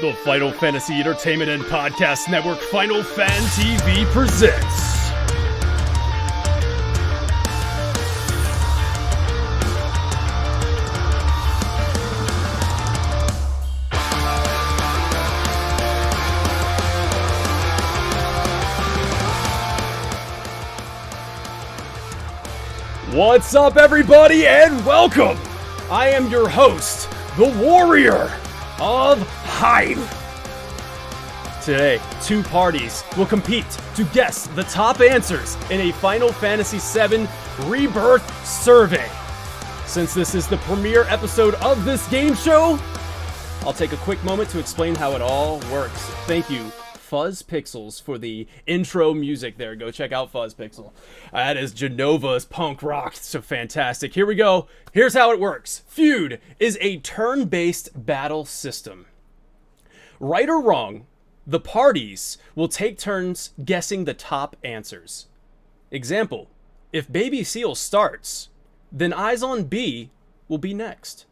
The Final Fantasy Entertainment and Podcast Network Final Fan TV presents What's up, everybody, and welcome! I am your host, the Warrior of Hype. Today, two parties will compete to guess the top answers in a Final Fantasy VII Rebirth survey. Since this is the premiere episode of this game show, I'll take a quick moment to explain how it all works. Thank you, Fuzz Pixels, for the intro music there. Go check out Fuzz Pixel. That is Genova's punk rock. So fantastic. Here we go. Here's how it works. Feud is a turn-based battle system. Right or wrong, the parties will take turns guessing the top answers. Example, if Baby Seal starts, then Eyes on B will be next.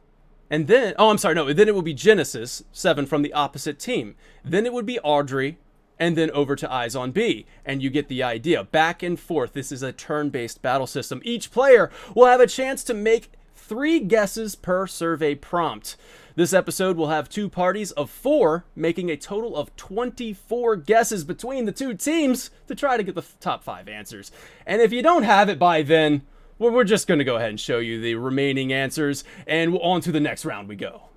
And then, then it will be Genesis, 7 from the opposite team. Then it would be Audrey, and then over to Eyes on B, and you get the idea. Back and forth. This is a turn-based battle system. Each player will have a chance to make 3 guesses per survey prompt. This episode will have 2 parties of 4, making a total of 24 guesses between the 2 teams to try to get the top 5 answers. And if you don't have it by then, well, we're just going to go ahead and show you the remaining answers, and on to the next round we go.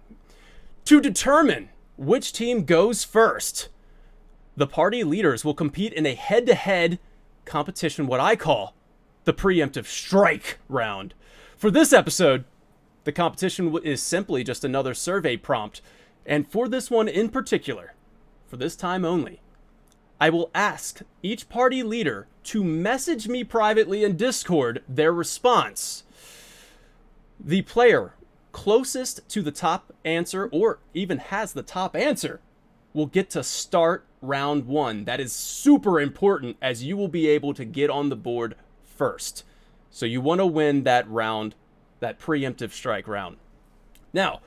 To determine which team goes first, the party leaders will compete in a head-to-head competition, what I call the Preemptive Strike round. For this episode, the competition is simply just another survey prompt, and for this one in particular, for this time only, I will ask each party leader to message me privately in Discord their response. The player closest to the top answer, or even has the top answer, will get to start round 1. That is super important, as you will be able to get on the board first. So you want to win that round, that Preemptive Strike round. Now,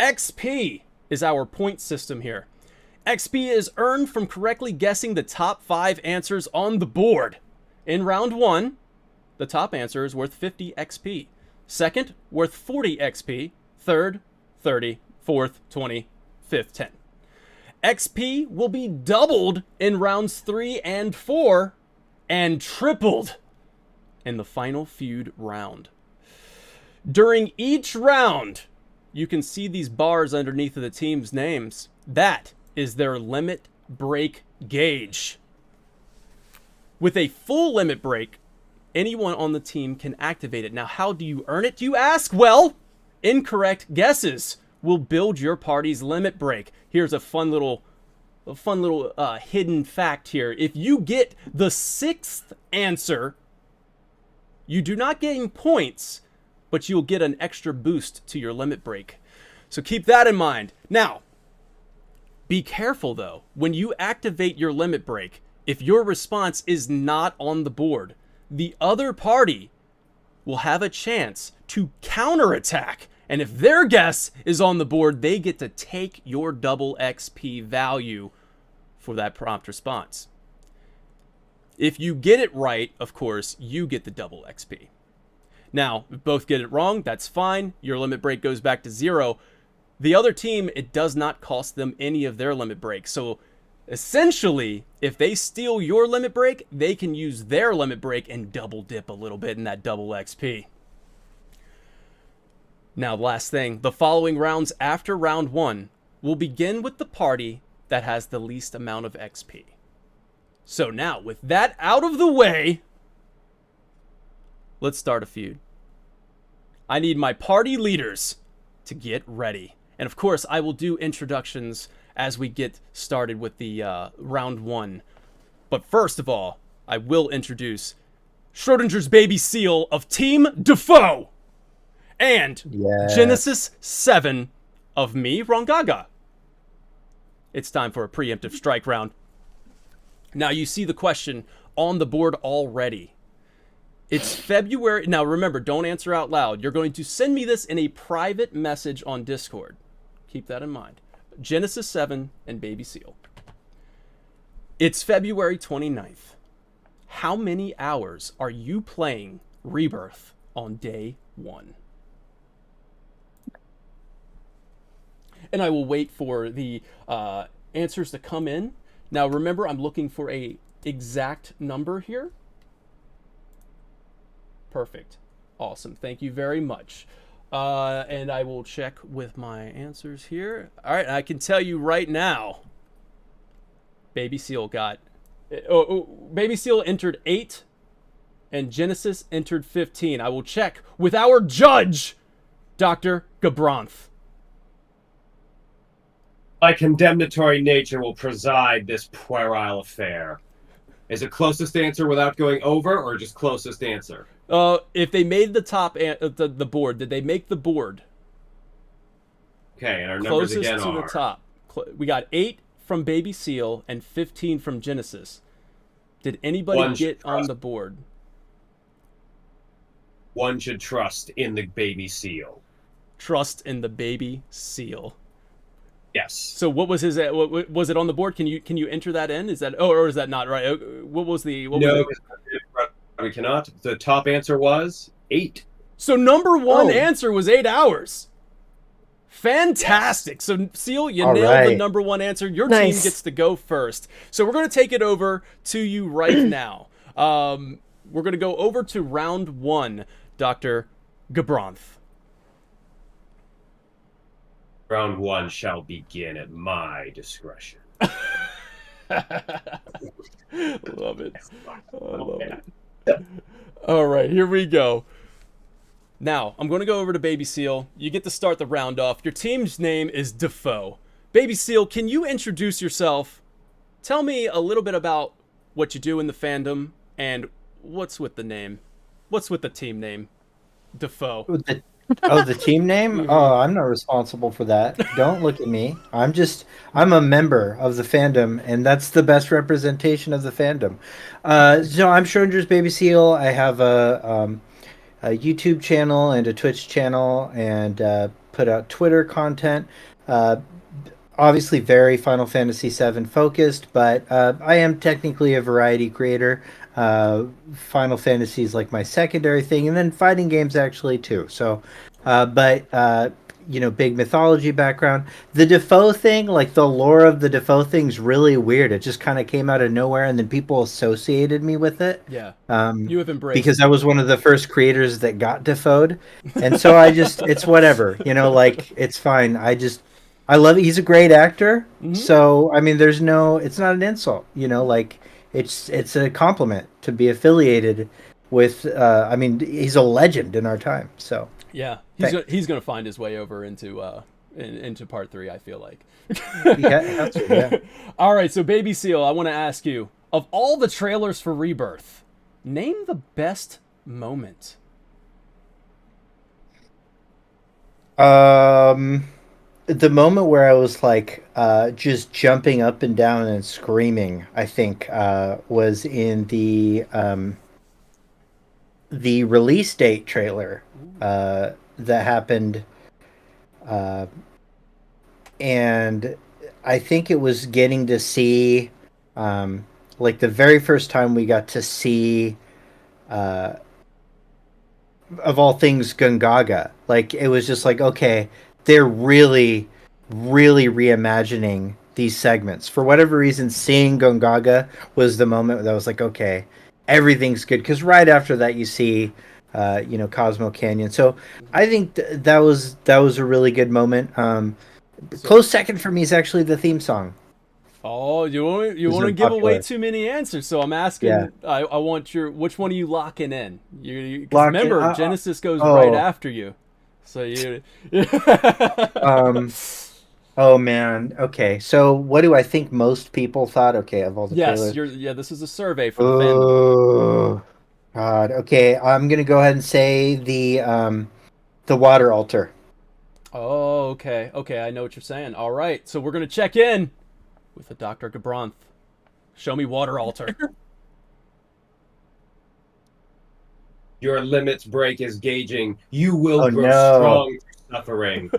XP is our point system here. XP is earned from correctly guessing the top 5 answers on the board. In round 1, the top answer is worth 50 XP. Second, worth 40 XP. Third, 30. Fourth, 20. Fifth, 10. XP will be doubled in rounds 3 and 4, and tripled in the Final Feud round. During each round, you can see these bars underneath of the team's names. That is their limit break gauge. With a full limit break, anyone on the team can activate it. Now, how do you earn it, you ask? Well, incorrect guesses will build your party's limit break. Here's a fun little hidden fact here. If you get the 6th answer, you do not gain points, but you'll get an extra boost to your limit break. So keep that in mind. Now, be careful though, when you activate your limit break, if your response is not on the board, the other party will have a chance to counterattack. And if their guess is on the board, they get to take your double XP value for that prompt response. If you get it right, of course, you get the double XP. Now, if both get it wrong, that's fine. Your limit break goes back to 0. The other team, it does not cost them any of their limit break. So essentially, if they steal your limit break, they can use their limit break and double dip a little bit in that double XP. Now, last thing, the following rounds after round 1 will begin with the party that has the least amount of XP. So now, with that out of the way, let's start a feud. I need my party leaders to get ready. And of course, I will do introductions as we get started with the round 1. But first of all, I will introduce Schrodinger's Baby Seal of Team Defoe. And Genesis 7 of me, Rongaga. It's time for a Preemptive Strike round. Now, you see the question on the board already. It's February. Now, remember, don't answer out loud. You're going to send me this in a private message on Discord. Keep that in mind. Genesis 7 and Baby Seal. It's February 29th. How many hours are you playing Rebirth on day 1? And I will wait for the answers to come in. Now remember, I'm looking for a exact number here. Perfect. Awesome. Thank you very much. And I will check with my answers here. All right, I can tell you right now, Baby Seal got... Baby Seal entered 8, and Genesis entered 15. I will check with our judge, Dr. Gabranth. My condemnatory nature will preside this puerile affair. Is it closest answer without going over, or just closest answer? If they made the top the board, did they make the board? Okay, and our numbers Closest again to are... the top. We got 8 from Baby Seal and 15 from Genesis. Did anybody get on the board? One should trust in the Baby Seal. Trust in the Baby Seal. Yes. So what was his? What was it on the board? Can you enter that in? Is that or is that not right? What was the? No, we cannot. The top answer was 8. So number 1 answer was 8 hours. Fantastic. Yes. So Seal, you nailed the number 1 answer. Your team gets to go first. So we're going to take it over to you right now. We're going to go over to round 1, Dr. Gabranth. Round 1 shall begin at my discretion. Love it. I love it. All right, here we go. Now, I'm going to go over to Baby Seal. You get to start the round off. Your team's name is Defoe. Baby Seal, can you introduce yourself? Tell me a little bit about what you do in the fandom and what's with the name. What's with the team name? Defoe. The team name? Oh, I'm not responsible for that. Don't look at me. I'm a member of the fandom, and that's the best representation of the fandom. So I'm Schrodinger's Baby Seal. I have a YouTube channel and a Twitch channel, and put out Twitter content. Obviously very Final Fantasy VII focused, but I am technically a variety creator. Final Fantasy is like my secondary thing, and then fighting games actually too. So, big mythology background. The Defoe thing, like the lore of the Defoe thing's really weird. It just kind of came out of nowhere, and then people associated me with it. Yeah. You have embraced because I was one of the first creators that got Defoe'd, and so it's whatever, it's fine. I love it. He's a great actor. Mm-hmm. So, I mean, it's not an insult, it's a compliment to be affiliated with, he's a legend in our time. So, yeah, he's going to find his way over into part 3, I feel like. Yeah. All right. So Baby Seal, I want to ask you, of all the trailers for Rebirth, name the best moment. The moment where I was just jumping up and down and screaming, I think, was in the release date trailer that happened, and I think it was getting to see, the very first time we got to see, of all things, Gungaga. It was just okay. They're really, really reimagining these segments. For whatever reason, seeing Gongaga was the moment that was okay, everything's good. Because right after that, you see, Cosmo Canyon. So I think that was a really good moment. Close second for me is actually the theme song. Oh, you want to give away too many answers? So I'm asking. Yeah. I want which one are you locking in? Remember, Genesis goes right after you. So you. Oh man. Okay. So what do I think most people thought? Okay, of all the trailers. This is a survey for the fandom. God. Okay, I'm gonna go ahead and say the water altar. Oh, okay. Okay, I know what you're saying. All right, so we're gonna check in with the Dr. Gabranth. Show me water altar. Your limits break is gauging. You will grow strong through suffering.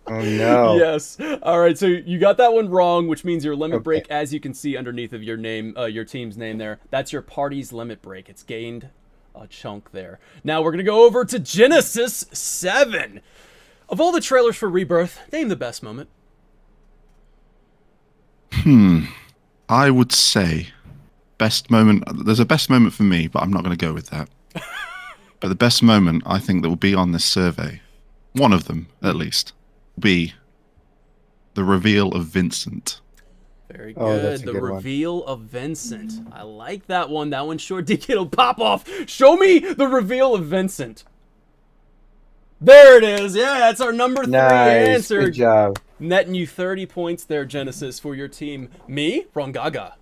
Oh no. Yes. All right. So you got that one wrong, which means your limit Okay. break, as you can see underneath of your name, your team's name there, that's your party's limit break. It's gained a chunk there. Now we're gonna go over to Genesis 7. Of all the trailers for Rebirth, name the best moment. I would say best moment. There's a best moment for me, but I'm not going to go with that. But the best moment I think that will be on this survey, one of them at least, will be the reveal of Vincent. Very Oh, good. that's a The good one. reveal of Vincent. I like that one. That one sure did get a pop off. Show me the reveal of Vincent. There it is. Yeah, that's our number 3 Nice. answer. Good job. Netting you 30 points there, Genesis, for your team. Me, Rongaga.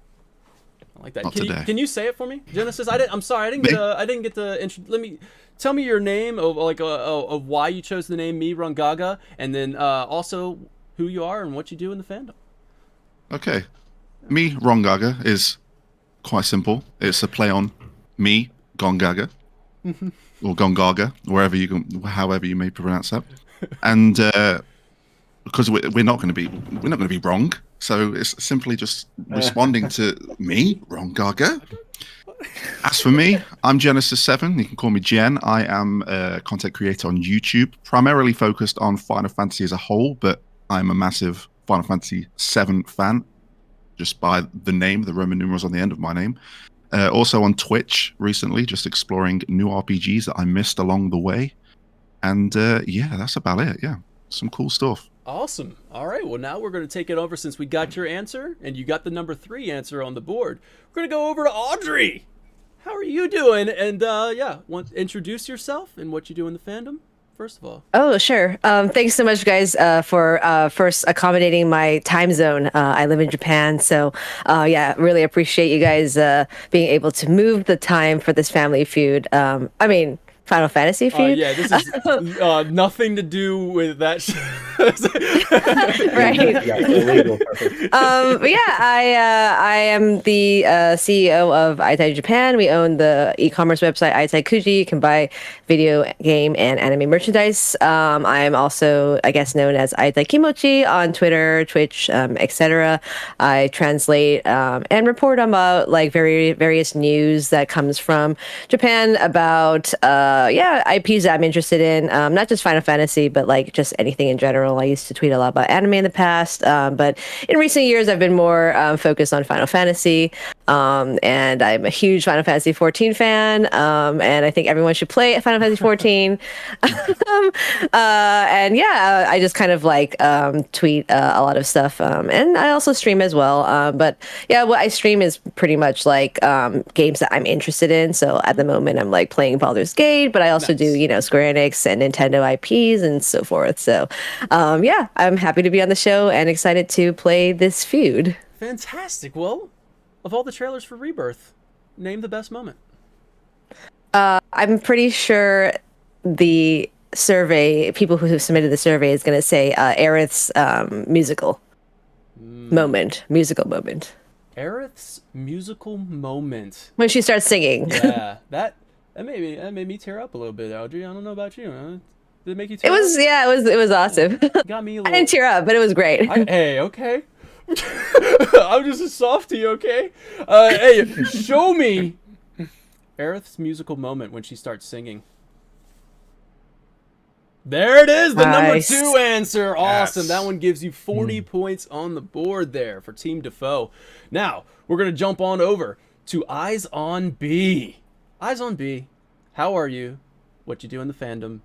I like that. Not Can you, today. can you say it for me, Genesis? I'm sorry, I didn't Me? get the. Let me tell me your name of of why you chose the name me, Rongaga, and then also who you are and what you do in the fandom. Okay. Me, Rongaga, is quite simple. It's a play on me, Gongaga. Or Gongaga, however you may pronounce that. And because we're not going to be wrong. So it's simply just responding to me, Rongaga. As for me, I'm Genesis 7. You can call me Jen. I am a content creator on YouTube, primarily focused on Final Fantasy as a whole, but I'm a massive Final Fantasy 7 fan, just by the name, the Roman numerals on the end of my name. Also on Twitch recently, just exploring new RPGs that I missed along the way. And yeah, that's about it. Yeah, some cool stuff. Awesome. All right. Well, now we're going to take it over since we got your answer and you got the number 3 answer on the board. We're going to go over to Audrey. How are you doing? And yeah, introduce yourself and what you do in the fandom, first of all. Oh, sure. Thanks so much, guys, for first accommodating my time zone. I live in Japan, so yeah, really appreciate you guys being able to move the time for this Family Feud. I mean, Final Fantasy Feud. Yeah, this is nothing to do with that. Right. Yeah, illegal purpose. But yeah, I am the CEO of Aitai Japan. We own the e-commerce website Aitai Kuji. You can buy video game and anime merchandise. I am also, I guess, known as Aitai Kimochi on Twitter, Twitch, etc. I translate and report about like various news that comes from Japan about yeah, IPs that I'm interested in. Not just Final Fantasy, but like just anything in general. I used to tweet a lot about anime in the past, but in recent years, I've been more focused on Final Fantasy. And I'm a huge Final Fantasy 14 fan, and I think everyone should play Final Fantasy 14. And yeah, I just kind of like tweet a lot of stuff, and I also stream as well. But yeah, what I stream is pretty much like games that I'm interested in. So at the moment, I'm like playing Baldur's Gate, but I also do, you know, Square Enix and Nintendo IPs and so forth. So yeah, I'm happy to be on the show and excited to play this feud. Fantastic. Well, of all the trailers for Rebirth, name the best moment. I'm pretty sure the survey, people who have submitted the survey, is going to say Aerith's musical moment. Aerith's musical moment. When she starts singing. Yeah, that made me tear up a little bit, Audrey. I don't know about you. Huh? Did it make you tear up? It was awesome. Got me a I little. didn't tear up, but it was great. Hey, okay. I'm just a softie, okay? Hey, show me Aerith's musical moment when she starts singing. There it is, the Nice. number 2 answer. Awesome. Yes. That one gives you 40 points on the board there for Team Defoe. Now, we're going to jump on over to Eyes on B. Eyes on B, how are you? What you do in the fandom?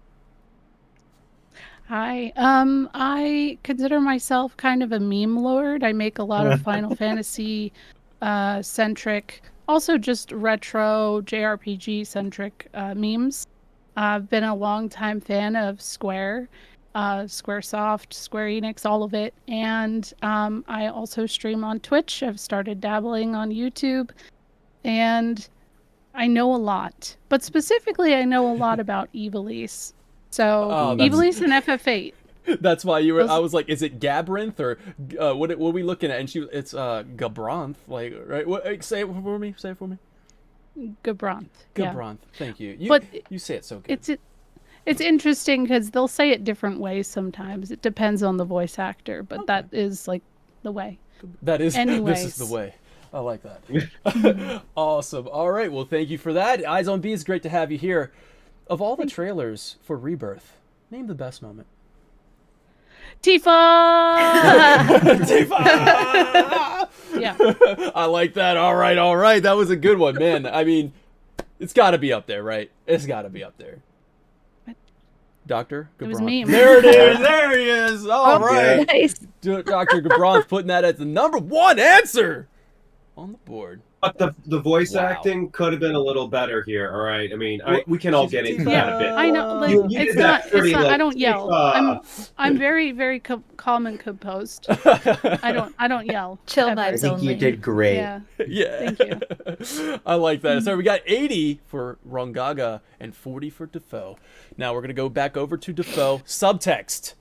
Hi. I consider myself kind of a meme lord. I make a lot of Final Fantasy centric, also just retro JRPG centric memes. I've been a longtime fan of Square, Squaresoft, Square Enix, all of it. And I also stream on Twitch. I've started dabbling on YouTube. And I know a lot. But specifically, I know a lot about Evilise. So, Evilise and FF8. That's why you were. I was like, is it Gabrinth or what are we looking at? And it's Gabranth, like, right? What? Say it for me. Say it for me. Gabranth. Yeah. Gabranth. Thank you. But you say it so good. It's interesting because they'll say it different ways sometimes. It depends on the voice actor, but that is like the way. That is, Anyways. this is the way. I like that. Awesome. All right. Well, thank you for that. Eyes on B, it's great to have you here. Of all the trailers for Rebirth, name the best moment. Tifa! Tifa! Yeah. I like that. All right. All right. That was a good one, man. I mean, it's got to be up there, right? It's got to be up there. Dr. Gabron. It was me. There it is. There he is. All right. Nice. Dr. Gabron's putting that as the number one answer on the board. But the voice Wow. acting could have been a little better here. All right. I mean, we can all get into Yeah, that a bit. I know. Like, You it's did not. that pretty, It's not. I like, don't yell. Tifa. I'm very, very calm and composed. I don't yell. Chill ever. I vibes think only. you did great. Yeah. Yeah. Thank you. I like that. So we got 80 for Rongaga and 40 for Defoe. Now we're going to go back over to Defoe. Subtext.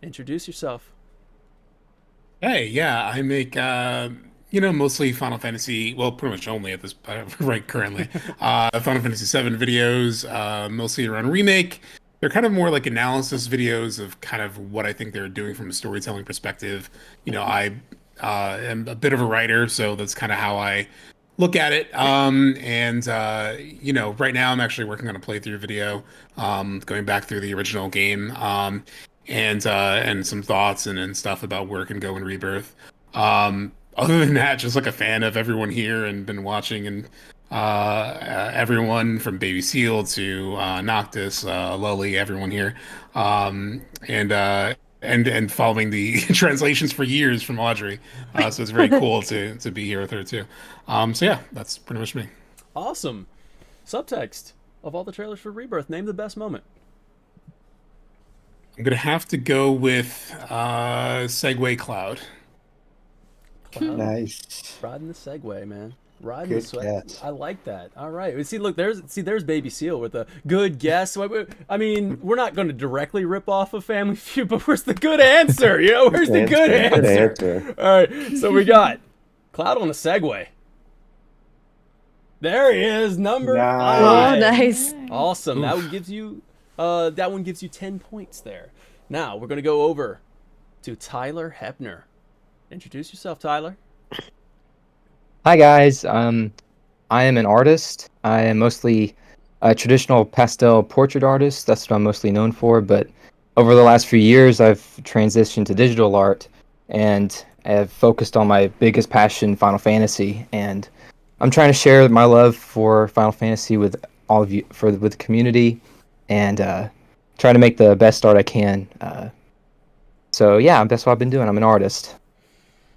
Introduce yourself. Hey, yeah, I make mostly Final Fantasy, well, pretty much only at this right currently. Final Fantasy 7 videos, mostly around remake. They're kind of more like analysis videos of kind of what I think they're doing from a storytelling perspective. I am a bit of a writer, so that's kind of how I look at it. Right now I'm actually working on a playthrough video, going back through the original game, and some thoughts and stuff about where it can go in Rebirth. Other than that, just like a fan of everyone here and been watching and everyone from Baby Seal to Noctis, Lully, everyone here, and following the translations for years from Audrey. So it's very cool to be here with her too. So yeah, that's pretty much me. Awesome. Subtext. Of all the trailers for Rebirth, name the best moment. I'm gonna have to go with Segway Cloud. Cloud. Nice. Riding the Segway, man. Riding Good the sweat. guess. I like that. All right. See, look, there's Baby Seal with a good guess. I mean, we're not going to directly rip off a Family Feud, but where's the good answer? Where's the good answer? All right. So we got Cloud on a Segway. There he is, number Nice. 5. Oh, nice. Awesome. That one gives you 10 points there. Now we're gonna go over to Tyler Hepner. Introduce yourself, Tyler. Hi guys, I am an artist. I am mostly a traditional pastel portrait artist. That's what I'm mostly known for. But over the last few years, I've transitioned to digital art and have focused on my biggest passion, Final Fantasy. And I'm trying to share my love for Final Fantasy with all of you, with the community, and try to make the best art I can. So yeah, that's what I've been doing. I'm an artist.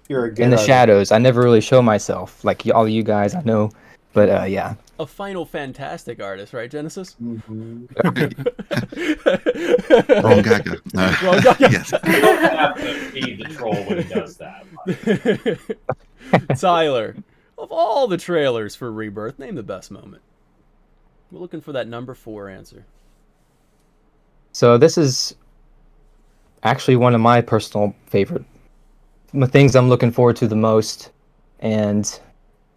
You're a good In the artist. shadows. I never really show myself, like all of you guys, I know. But yeah. A Final Fantastic artist, right, Genesis? Mhm. Wrong Gaga. No. Wrong Gaga. Yes. You don't have to feed the troll when he does that. Tyler, of all the trailers for Rebirth, name the best moment. We're looking for that number 4 answer. So this is actually one of my personal favorite things I'm looking forward to the most, and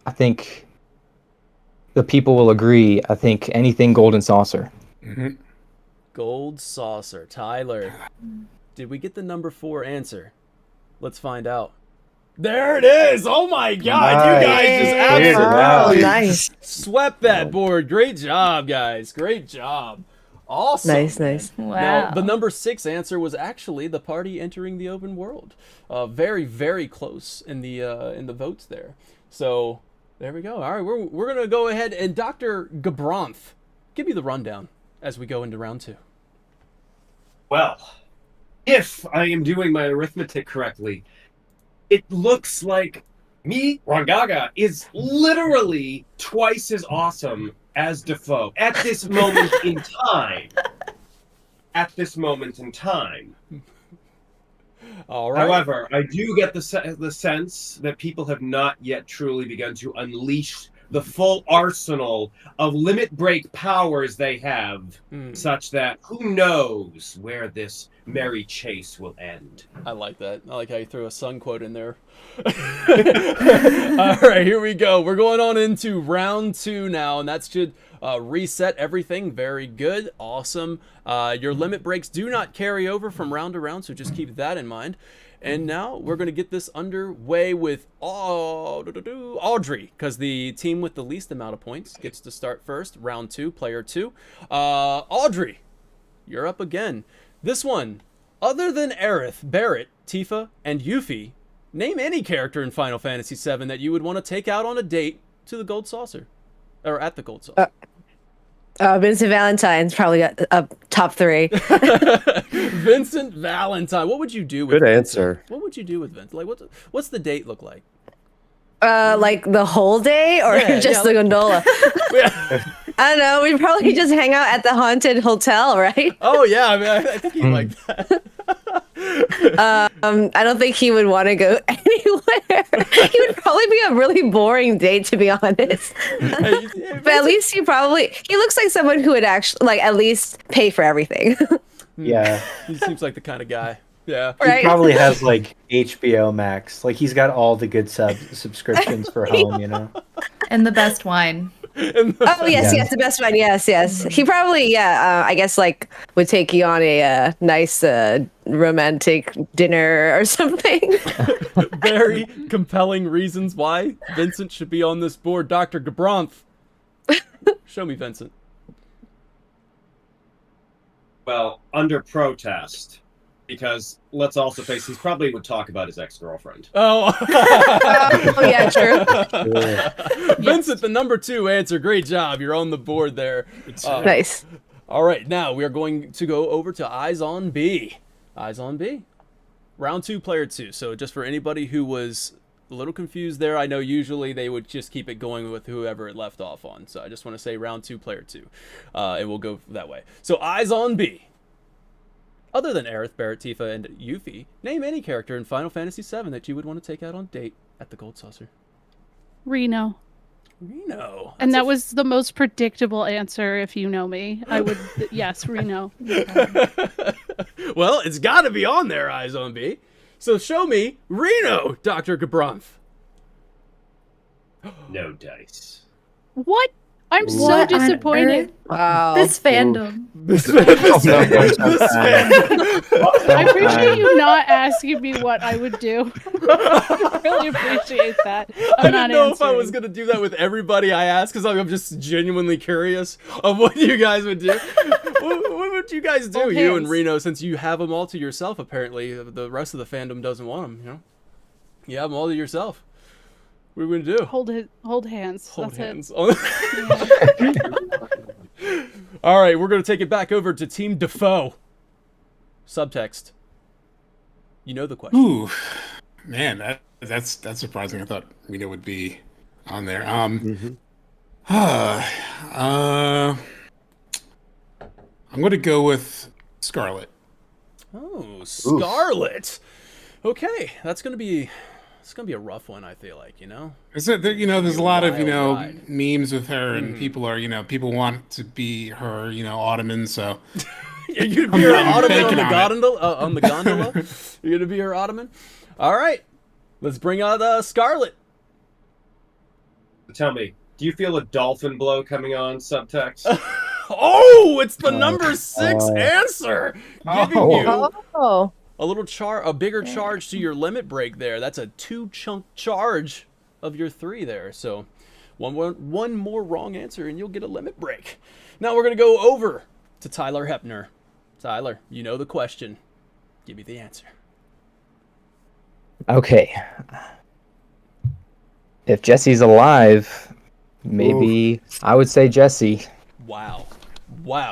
I think the people will agree. I think anything Golden Saucer. Mm-hmm. Gold Saucer. Tyler, did we get the number 4 answer? Let's find out. There it is! Oh my god, you guys just Dude, absolutely wow. Oh, nice. swept that board. Great job, guys. Great job. Awesome. Nice. Now, Wow. the number 6 answer was actually the party entering the open world. Very, very close in the votes there. So there we go. All right, we're gonna go ahead and Dr. Gabronth, give me the rundown as we go into round 2. Well, if I am doing my arithmetic correctly, it looks like me, Rongaga, is literally twice as awesome as Defoe at this moment in time. At this moment in time. All right. However, I do get the sense that people have not yet truly begun to unleash the full arsenal of limit break powers they have, such that who knows where this merry chase will end. I like that. I like how you threw a Sun quote in there. All right, here we go. We're going on into round 2 now, and that should reset everything. Very good. Awesome. Your limit breaks do not carry over from round to round, so just keep that in mind. And now we're going to get this underway with Audrey, because the team with the least amount of points gets to start first. Round 2, player 2. Audrey, you're up again. This one, other than Aerith, Barrett, Tifa, and Yuffie, name any character in Final Fantasy VII that you would want to take out on a date to the Gold Saucer. Or at the Gold Saucer. Vincent Valentine's probably got top 3. Vincent Valentine. What would you do with Good Vincent? answer. What would you do with Vincent? Like, what's the date look like? Like the whole day or just the gondola? I don't know. We'd probably just hang out at the haunted hotel, right? Oh yeah, I mean, I think he'd like that. I don't think he would want to go anywhere. He would probably be a really boring date, to be honest. But at least he looks like someone who would actually, like, at least pay for everything. Yeah. He seems like the kind of guy. Yeah. He probably has like HBO Max. Like he's got all the good subscriptions for home, you know. And the best wine. Oh yes, the best one. Yes. He probably, I guess like would take you on a nice romantic dinner or something. Very compelling reasons why Vincent should be on this board. Dr. Gabronth, show me Vincent. Well, under protest. Because let's also face, he probably would talk about his ex-girlfriend. Oh, yeah, true. Vincent, the number 2 answer. Great job. You're on the board there. Nice. All right, now we are going to go over to Eyes on B. Eyes on B. Round 2, player 2. So just for anybody who was a little confused there, I know usually they would just keep it going with whoever it left off on. So I just want to say round 2, player 2. And we'll go that way. So Eyes on B. Other than Aerith, Barrett, Tifa, and Yuffie, name any character in Final Fantasy VII that you would want to take out on date at the Gold Saucer. Reno. Reno. And that was the most predictable answer if you know me. I would, yes, Reno. Well, it's got to be on there, Eyes on B. So show me Reno, Dr. Gabronth. No dice. What? I'm so What on disappointed. earth? Wow. This fandom. This fandom. I appreciate you not asking me what I would do. I really appreciate that. I didn't know if I was going to do that with everybody I asked, because I'm just genuinely curious of what you guys would do. What would you guys do, you and Reno, since you have them all to yourself, apparently? The rest of the fandom doesn't want them, you know? You have them all to yourself. What are we going to do? Hold hands. Hold That's hands. It. All right, we're going to take it back over to Team Defoe. Subtext. You know the question. Ooh, man, that's surprising. I thought Reno would be on there. I'm going to go with Scarlet. Oh, Scarlet. Okay, that's going to be... It's gonna be a rough one, I feel like, you know. There's a lot of Wild memes with her, and people are people want to be her Ottoman. So you're gonna be her Ottoman on the gondola. You're gonna be her Ottoman. All right, let's bring out Scarlet. Tell me, do you feel a dolphin blow coming on, subtext? Oh, it's the number 6 answer, giving you a bigger charge to your limit break there. That's a 2-chunk charge of your 3 there. So one more wrong answer and you'll get a limit break. Now we're going to go over to Tyler Hepner. Tyler, you know the question. Give me the answer. Okay. If Jesse's alive, maybe I would say Jesse. Wow.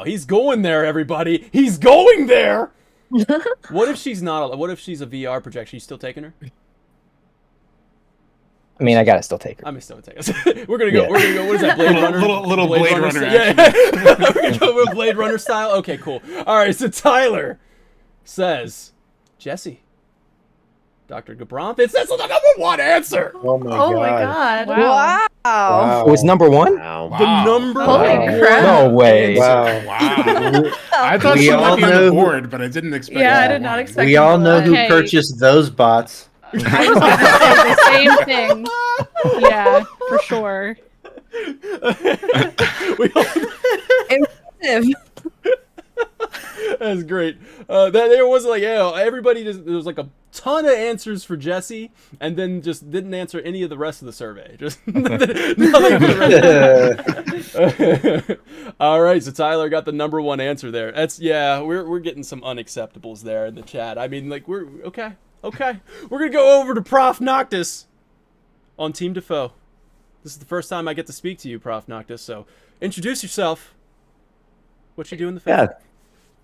He's going there, everybody. He's going there. What if she's not? What if she's a VR projection? You still taking her? I mean, I gotta still take her. I'm still taking her. We're gonna go. What is that? Blade Runner. Little Blade Runner. Yeah. We're gonna go with Blade Runner style. Okay, cool. All right. So Tyler says Jesse. Dr. Gabronth. That's the number 1 answer. Oh my Oh my god. Wow. Wow. Oh, it's number one? The Wow. number Holy one crap. No way. answer. Wow. I thought We she might all be on know the who- board, but I didn't expect Yeah, I number did not one. expect We all know who Okay. purchased those bots. I was going to say the same thing. Yeah, for sure. We all- Impressive. That's great. That there was like, everybody just, there was like a ton of answers for Jesse, and then just didn't answer any of the rest of the survey. Just nothing for the rest. All right, so Tyler got the number one answer there. That's we're getting some unacceptables there in the chat. I mean, like we're okay. We're gonna go over to Prof Noctis on Team Defoe. This is the first time I get to speak to you, Prof Noctis. So introduce yourself. What you do in the family?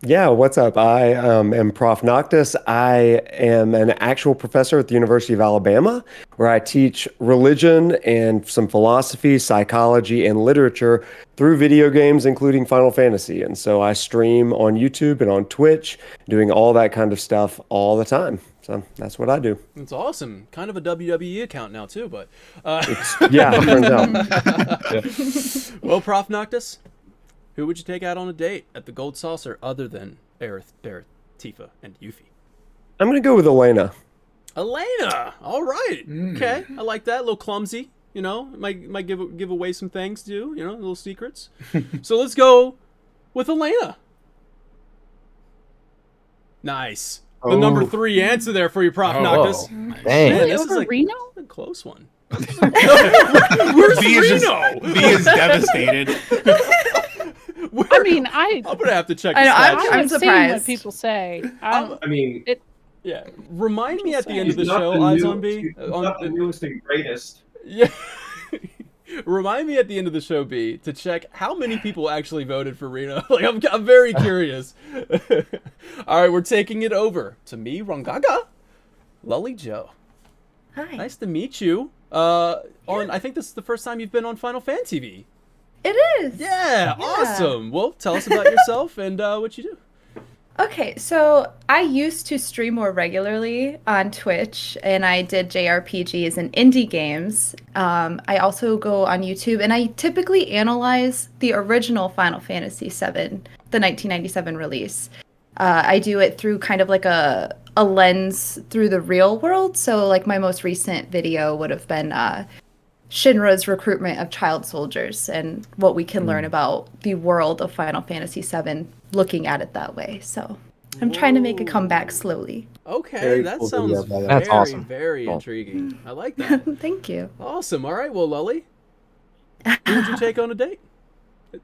Yeah, what's up? I am Prof Noctis. I am an actual professor at the University of Alabama, where I teach religion and some philosophy, psychology, and literature through video games, including Final Fantasy. And so I stream on YouTube and on Twitch, doing all that kind of stuff all the time. So that's what I do. It's awesome. Kind of a WWE account now too, but Yeah, it turns out. well, Prof Noctis, who would you take out on a date at the Gold Saucer other than Aerith, Barrett, Tifa, and Yuffie? I'm going to go with Elena. Elena. All right. Okay. I like that. A little clumsy. You know, might give away some things too. You know, little secrets. So let's go with Elena. Nice. The number 3 answer there for you, Prof Noctis. Dang. Man, this is Over like Reno? a close one. Where's B is Reno? B is devastated. I mean, I'm I'm gonna have to check. The I know, stats. I'm seeing what surprised. people say. I mean, Yeah. Remind me at the end of the he's not show, the Eyes new- on B. he's not the newest and greatest. Yeah. Remind me at the end of the show, B, to check how many people actually voted for Reno. Like, I'm very curious. All right, we're taking it over to me, Rongaga, Lully Joe. Hi. Nice to meet you. I think this is the first time you've been on Final Fan TV. It is. Yeah, awesome. Well, tell us about yourself and what you do. Okay, so I used to stream more regularly on Twitch, and I did JRPGs and indie games. I also go on YouTube, and I typically analyze the original Final Fantasy VII, the 1997 release. I do it through kind of like a lens through the real world. So, like, my most recent video would have been Shinra's recruitment of child soldiers and what we can learn about the world of Final Fantasy VII looking at it that way. So I'm trying to make a comeback slowly. Okay, Very that cool sounds video, by the way. That's awesome. very Cool. intriguing. I like that. Thank you. Awesome. All right, well, Lully, who would you take on a date?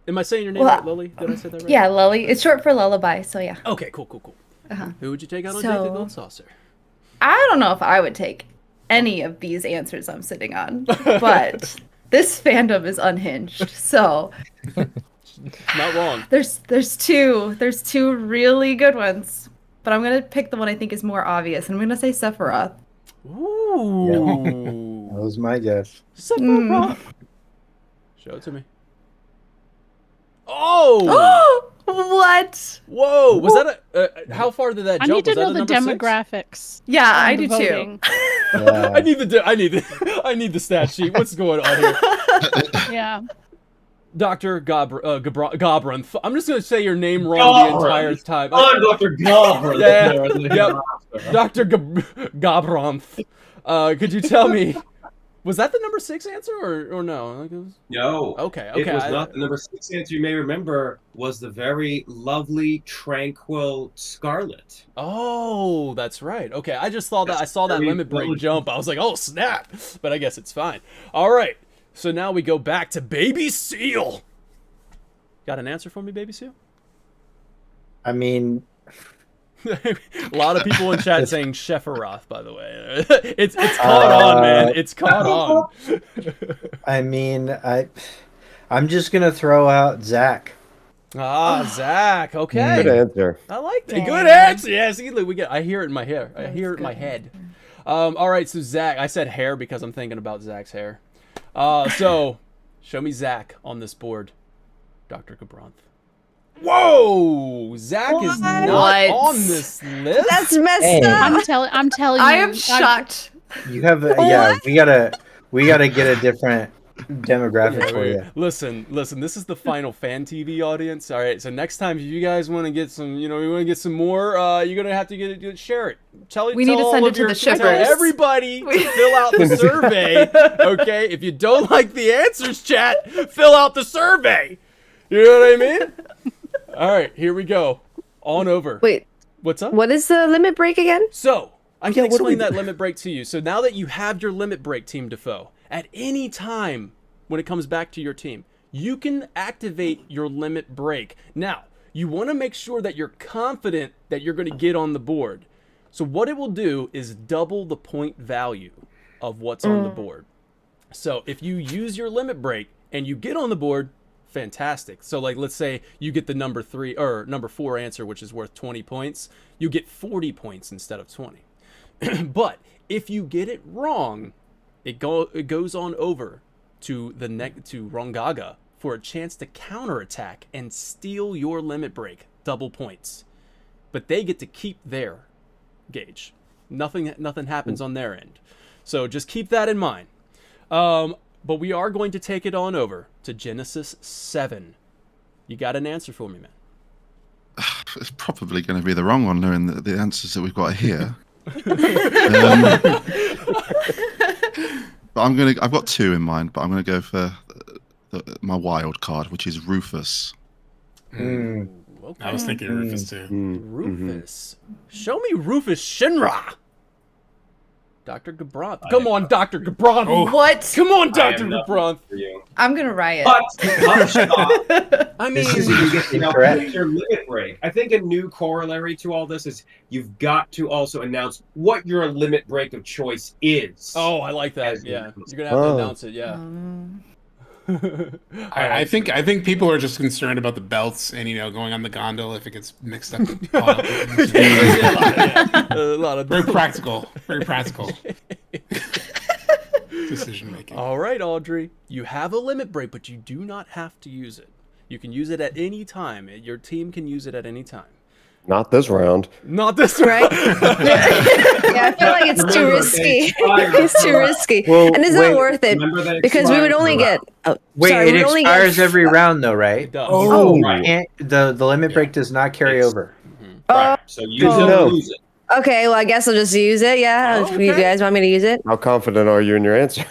Am I saying your name Well, right, Lully? Did I say that right? Yeah, Lully. It's short for lullaby, so yeah. Okay, cool. Uh-huh. Who would you take out on a date at the So- Gold Saucer? I don't know if I would take any of these answers I'm sitting on, but this fandom is unhinged. So Not wrong. there's two really good ones, but I'm gonna pick the one I think is more obvious, and I'm gonna say Sephiroth. Ooh. That was my guess. Sephiroth. Show it to me. Oh! What? Whoa! Was that a? How far did that I jump? need to Was that know a the number 6? demographics. Yeah, on I the do voting. too. Yeah. I need the stat sheet. What's going on here? Yeah. Dr. Gobranth. I'm just gonna say your name wrong the entire time. I'm Dr. Galbraith. Yeah. Yep. Dr. Gobranth. Could you tell me, was that the number 6 answer or no? Like, No. Okay. It was not the number 6 answer you may remember, was the very lovely, tranquil Scarlet. Oh, that's right. Okay, I just saw that. I saw that very limit break well- jump. I was like, oh snap! But I guess it's fine. All right. So now we go back to Baby Seal. Got an answer for me, Baby Seal? I mean, A lot of people in chat saying Sephiroth, by the way. It's caught on, man. It's caught on. I'm just gonna throw out Zach. Zach. Okay. Good answer. I like that. Dang. Good answer. Yeah, see, look, I hear it in my hair. I hear it in my head. All right, so Zach. I said hair because I'm thinking about Zach's hair. So, show me Zach on this board, Dr. Gabranth. Whoa! Zach is not What? on this list. That's messed Hey. up. I'm telling you. I am shocked. You have yeah. We gotta get a different demographic for you. Listen. This is the final fan TV audience. All right. So next time, if you guys want to get some, you want to get some more, you're gonna have to share it. We need to send it to the tell shippers. everybody to fill out the survey. Okay. If you don't like the answers, chat, fill out the survey. You know what I mean? All right. Here we go. On over. Wait, What's up? what is the limit break again? So, I can Yeah, what do explain we- that limit break to you. So now that you have your limit break, Team Defoe, at any time when it comes back to your team, you can activate your limit break. Now, you want to make sure that you're confident that you're going to get on the board. So what it will do is double the point value of what's on the board. So if you use your limit break and you get on the board, fantastic. So like, let's say you get the number 4 answer, which is worth 20 points. You get 40 points instead of 20. But if you get it wrong, it goes on over to to Rongaga for a chance to counterattack and steal your limit break, double points. But they get to keep their gauge. Nothing happens on their end. So just keep that in mind. But we are going to take it on over to Genesis 7. You got an answer for me, man? It's probably going to be the wrong one, knowing the answers that we've got here. But I've got 2 in mind, but I'm going to go for my wild card, which is Rufus. Okay. I was thinking Rufus too. Rufus. Show me Rufus Shinra. Dr. Gabranth. Come on, Dr. Gabranth. Oh. What? Come on, I Dr. am nothing Gabranth. for you. I'm gonna riot. But I'm shocked. I mean, This is You get to incorrect. announce your limit break. I think a new corollary to all this is you've got to also announce what your limit break of choice is. oh, I like that. As Yeah, you- you're gonna have to announce it. Yeah. I think people are just concerned about the belts and going on the gondola if it gets mixed up. With politics. A lot of Very practical. Very practical. Decision making. All right, Audrey. You have a limit break, but you do not have to use it. You can use it at any time. Your team can use it at any time. Not this round. Not this Right? right? Yeah, I feel like it's too Remember, risky. they expire. It's too risky. Well, And it's wait. not worth it Remember that because we would expires only the get. round. Wait, sorry, it we only expires get, every round though, right? It does. Oh, Right. can't, the limit break does not carry It's- over. Right. So use Good to it know. or lose it. Okay, well, I guess I'll just use it. Yeah, Oh, if you okay. guys want me to use it. How confident are you in your answer?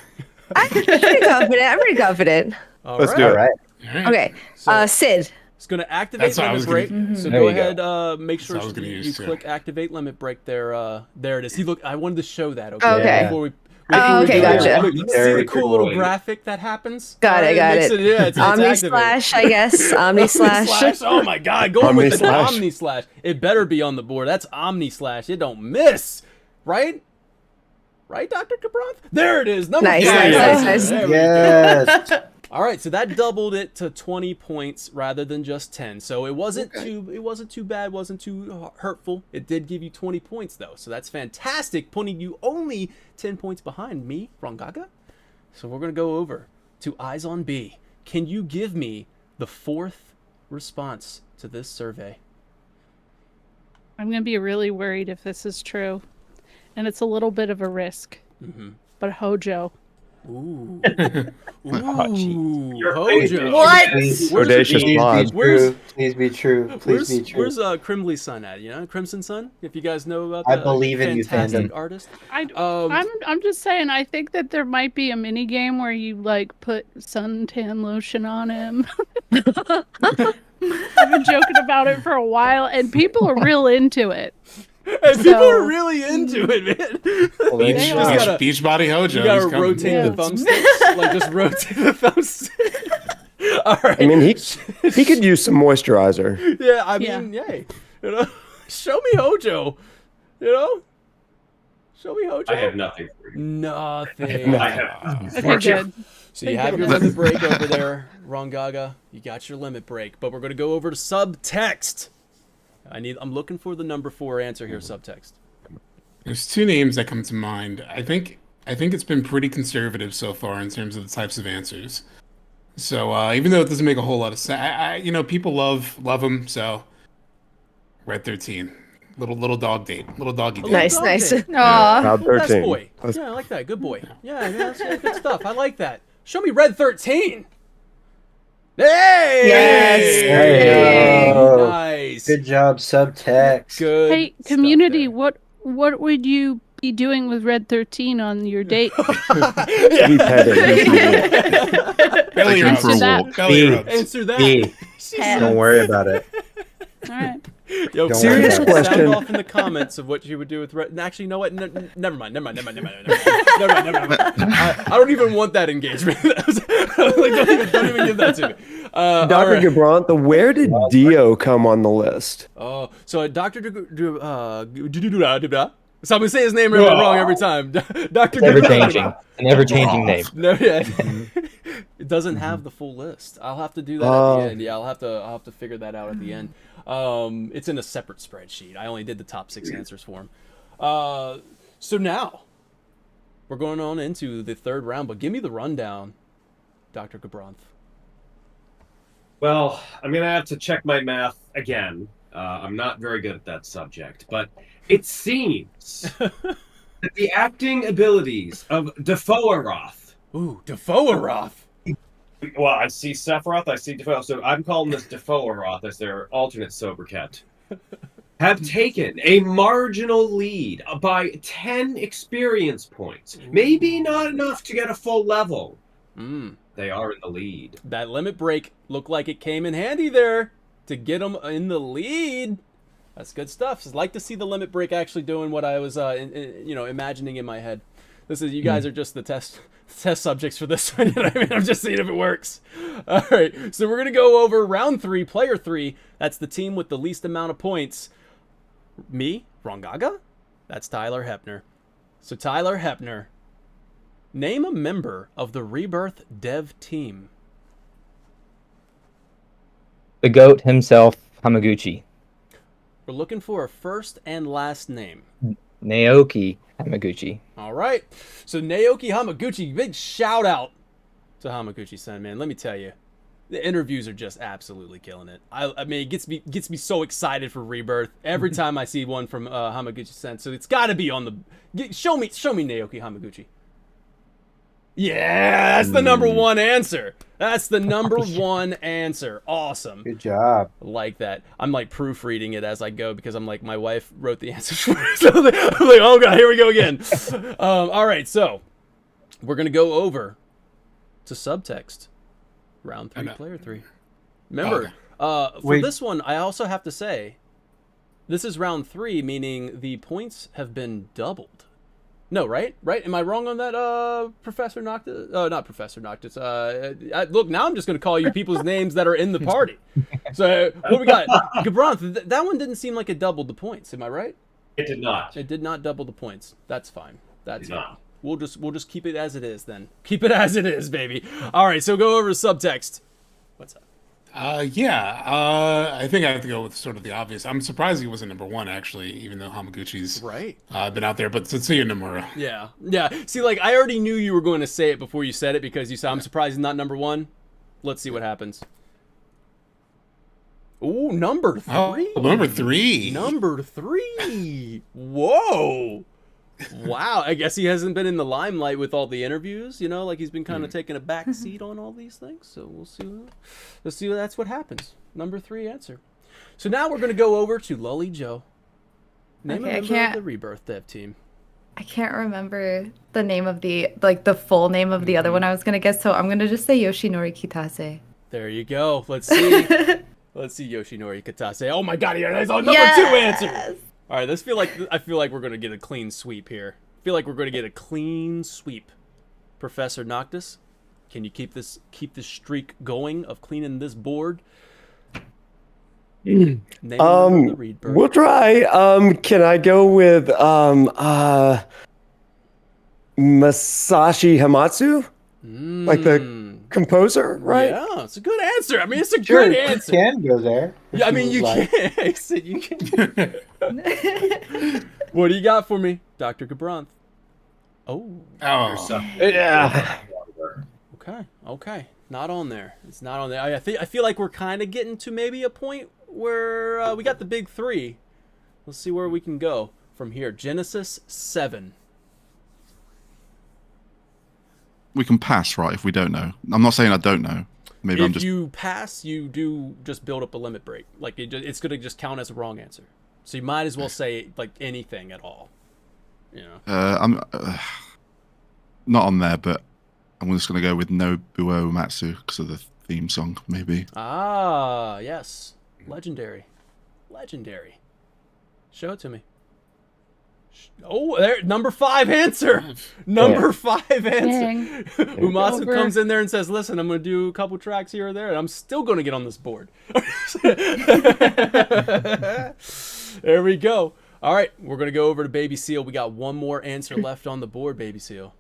I'm pretty confident. I'm pretty confident. All Let's right. do All it. right. All right. Okay, So- Sid. It's going to activate That's what I limit was break. gonna- So There go you go. ahead, make sure That's what I was gonna you use, too. click activate limit break there. There it is. See, look, I wanted to show that. Okay. Okay. Before we. Oh, okay, do that. gotcha. Look, see the Very cool little cool. graphic that happens? Got it, got makes it. Yeah, it's Omni activated. slash, I guess. Omni slash. Oh my god, going Omni with the slash. Omni slash. It better be on the board. That's Omni slash. It don't miss. Right? Right, Dr. Cabranth? There it is. Number Nice, 4. nice, nice, nice. There we go. Yes. All right, so that doubled it to 20 points rather than just 10. So it wasn't too bad, wasn't too hurtful. It did give you 20 points though. So that's fantastic, putting you only 10 points behind me, Rongaga. So we're going to go over to Eyes on B. Can you give me the 4th response to this survey? I'm going to be really worried if this is true. And it's a little bit of a risk. But Hojo. Ooh. Your Hojo. favorite. What? Please, Audacious please plot. be true. Please be true. Please be true. Where's Crimley's son at? Crimson Son? If you guys know about I the believe in you, fantastic fandom. artist. I'm just saying, I think that there might be a mini game where you like put suntan lotion on him. I've been joking about it for a while, and people are real into it. And people So- are really into it, man. Well, there They you are. go. gotta- Beachbody Hojo. You gotta he's coming. rotate Yeah. the thumbsticks. Like, just rotate the thumbstick. All right. I mean, he could use some moisturizer. Yeah, I Yeah. mean, yay. Show me Hojo. Show me Hojo. I have nothing for you. Nothing. I have. Okay, good. So you have your limit break over there, Rongaga. You got your limit break, but we're gonna go over to subtext. I'm looking for the number 4 answer here, subtext. There's 2 names that come to mind. I think it's been pretty conservative so far in terms of the types of answers. So even though it doesn't make a whole lot of sense, people love them. So Red 13, little dog date, little doggy date. Nice, Dog nice. day. Aw. Proud Well, that's 13. boy. That's- Yeah, I like that. Good boy. Yeah, that's good stuff. I like that. Show me Red 13. Hey! Yes. There you go. Nice. Good job, subtext. Good. Hey, stuff community, there. what would you be doing with Red 13 on your date? Be petted. Belly Take him for rubs. a that. walk. Belly B. rubs. Answer that. B. Don't worry about it. All right. Yo, Don't Serious worry about it. question. Sound off in the comments of what you would do with Red. Actually, you know what? Never mind. I don't even want that engagement. Don't even give that to me. Dr. all right. Gabrant, where did Dio come on the list? Oh, so Dr. So I'm gonna say his name wrong every time. Dr. Ever changing, an ever changing name. No, yeah. It doesn't have the full list. I'll have to do that at the end. Yeah, I'll have to figure that out at the end. It's in a separate spreadsheet. I only did the top 6 answers for him. So now we're going on into the third round, but give me the rundown, Dr. Gabrant. Well, I'm going to have to check my math again. I'm not very good at that subject, but it seems that the acting abilities of Defoe-Aroth. Ooh, Defoe-Aroth. Well, I see Sephiroth, I see Defoe, so I'm calling this Defoe-Aroth as their alternate sobriquet. Have taken a marginal lead by 10 experience points. Maybe not enough to get a full level. They are in the lead. That limit break looked like it came in handy there to get them in the lead. That's good stuff. I'd like to see the limit break actually doing what I was, imagining in my head. This is you guys are just the test subjects for this one. You know what I mean? I'm just seeing if it works. All right, so we're gonna go over round 3, player 3. That's the team with the least amount of points. Me, Rongaga. That's Tyler Hepner. So Tyler Hepner, name a member of the Rebirth dev team. The goat himself, Hamaguchi. We're looking for a first and last name. Naoki Hamaguchi. All right. So Naoki Hamaguchi, big shout out to Hamaguchi-san, man. Let me tell you, the interviews are just absolutely killing it. I mean, it gets me so excited for Rebirth every time I see one from Hamaguchi-san. So it's got to be on the. Show me Naoki Hamaguchi. Yeah, that's the number one answer. That's the number one answer. Awesome. Good job. Like that. I'm like proofreading it as I go because I'm like, my wife wrote the answers for me. So I'm like, oh god, here we go again. All right, so we're gonna go over to subtext. Round 3, player 3. Remember, for this one, I also have to say, this is round 3, meaning the points have been doubled. No, right? Right? Am I wrong on that, Professor Noctis? Not Professor Noctis. Look, now I'm just going to call you people's names that are in the party. So, what we got? Gabrant, that one didn't seem like it doubled the points. Am I right? It did not. It did not double the points. That's fine. That's fine. not. We'll just keep it as it is then. Keep it as it is, baby. All right, so go over to subtext. What's up? I think I have to go with sort of the obvious. I'm surprised he wasn't number 1, actually, even though Hamaguchi's Right. Been out there. But Tetsuya Nomura. Yeah. See, like, I already knew you were going to say it before you said it because you said, I'm surprised he's not number 1. Let's see what happens. Ooh, number 3. Oh, number 3. Number 3. Whoa. Wow. I guess he hasn't been in the limelight with all the interviews, you know, like he's been kind of taking a back seat on all these things. So we'll see. Let's see. That's what happens. Number 3 answer. So now we're going to go over to Lully Joe. Name a member of the Rebirth dev team. I can't remember the name of the full name of the other one I was gonna guess, so I'm gonna just say Yoshinori Kitase. There you go. Let's see. Let's see Yoshinori Kitase. Oh my god, he's on number 2 answer. All right, I feel like we're going to get a clean sweep here. I feel like we're going to get a clean sweep. Professor Noctis, can you keep this streak going of cleaning this board? Name the Rebirth. We'll try. Can I go with Masashi Hamatsu? Like the composer, right? Yeah, it's a good answer. I mean, it's a good answer. You can go there. Yeah, I mean, you can. I said you can. What do you got for me, Dr. Gabrant? Oh. Yeah. Okay. Not on there. It's not on there. I feel like we're kind of getting to maybe a point where we got the big 3. Let's see where we can go from here. Genesis 7. we can pass, right? If we don't know, I'm not saying I don't know. Maybe I'm If just. you pass, you do just build up a limit break. Like it's going to just count as a wrong answer. So you might as well say like anything at all. You know. I'm not on there, but I'm just gonna go with Nobuo Uematsu because of the theme song, maybe. Ah, yes, legendary. Show it to me. Oh, there, number 5 answer. Number 5 answer. Dang. Uematsu Over. comes in there and says, "Listen, I'm going to do a couple tracks here or there, and I'm still going to get on this board." There we go. All right, we're going to go over to Baby Seal. We got one more answer left on the board, Baby Seal.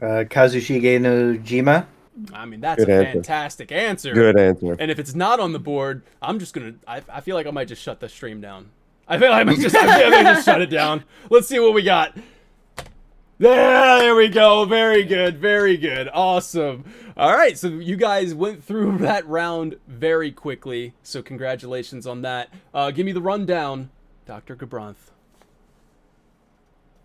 Kazushige no Jima. I mean, that's Good a answer. fantastic answer. Good answer. And if it's not on the board, I'm just going to... I feel like I might just shut the stream down. I feel like I might just shut it down. Let's see what we got. There we go. Very good. Very good. Awesome. All right. So you guys went through that round very quickly. So congratulations on that. Give me the rundown, Dr. Gabranth.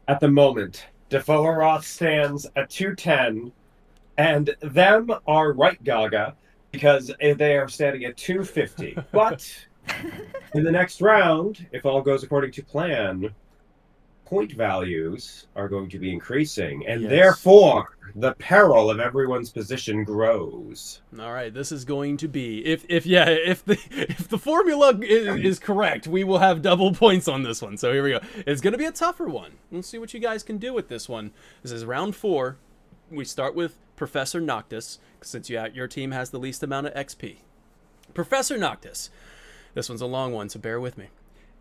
At the moment, Defoe stands at 210, and them are right Gaga because they are standing at 250. But in the next round, if all goes according to plan, point values are going to be increasing, and Yes. therefore the peril of everyone's position grows. All right, this is going to be if the formula is correct, we will have double points on this one. So here we go. It's going to be a tougher one. We'll see what you guys can do with this one. This is round 4. We start with Professor Noctis, since your team has the least amount of XP. Professor Noctis. This one's a long one, so bear with me.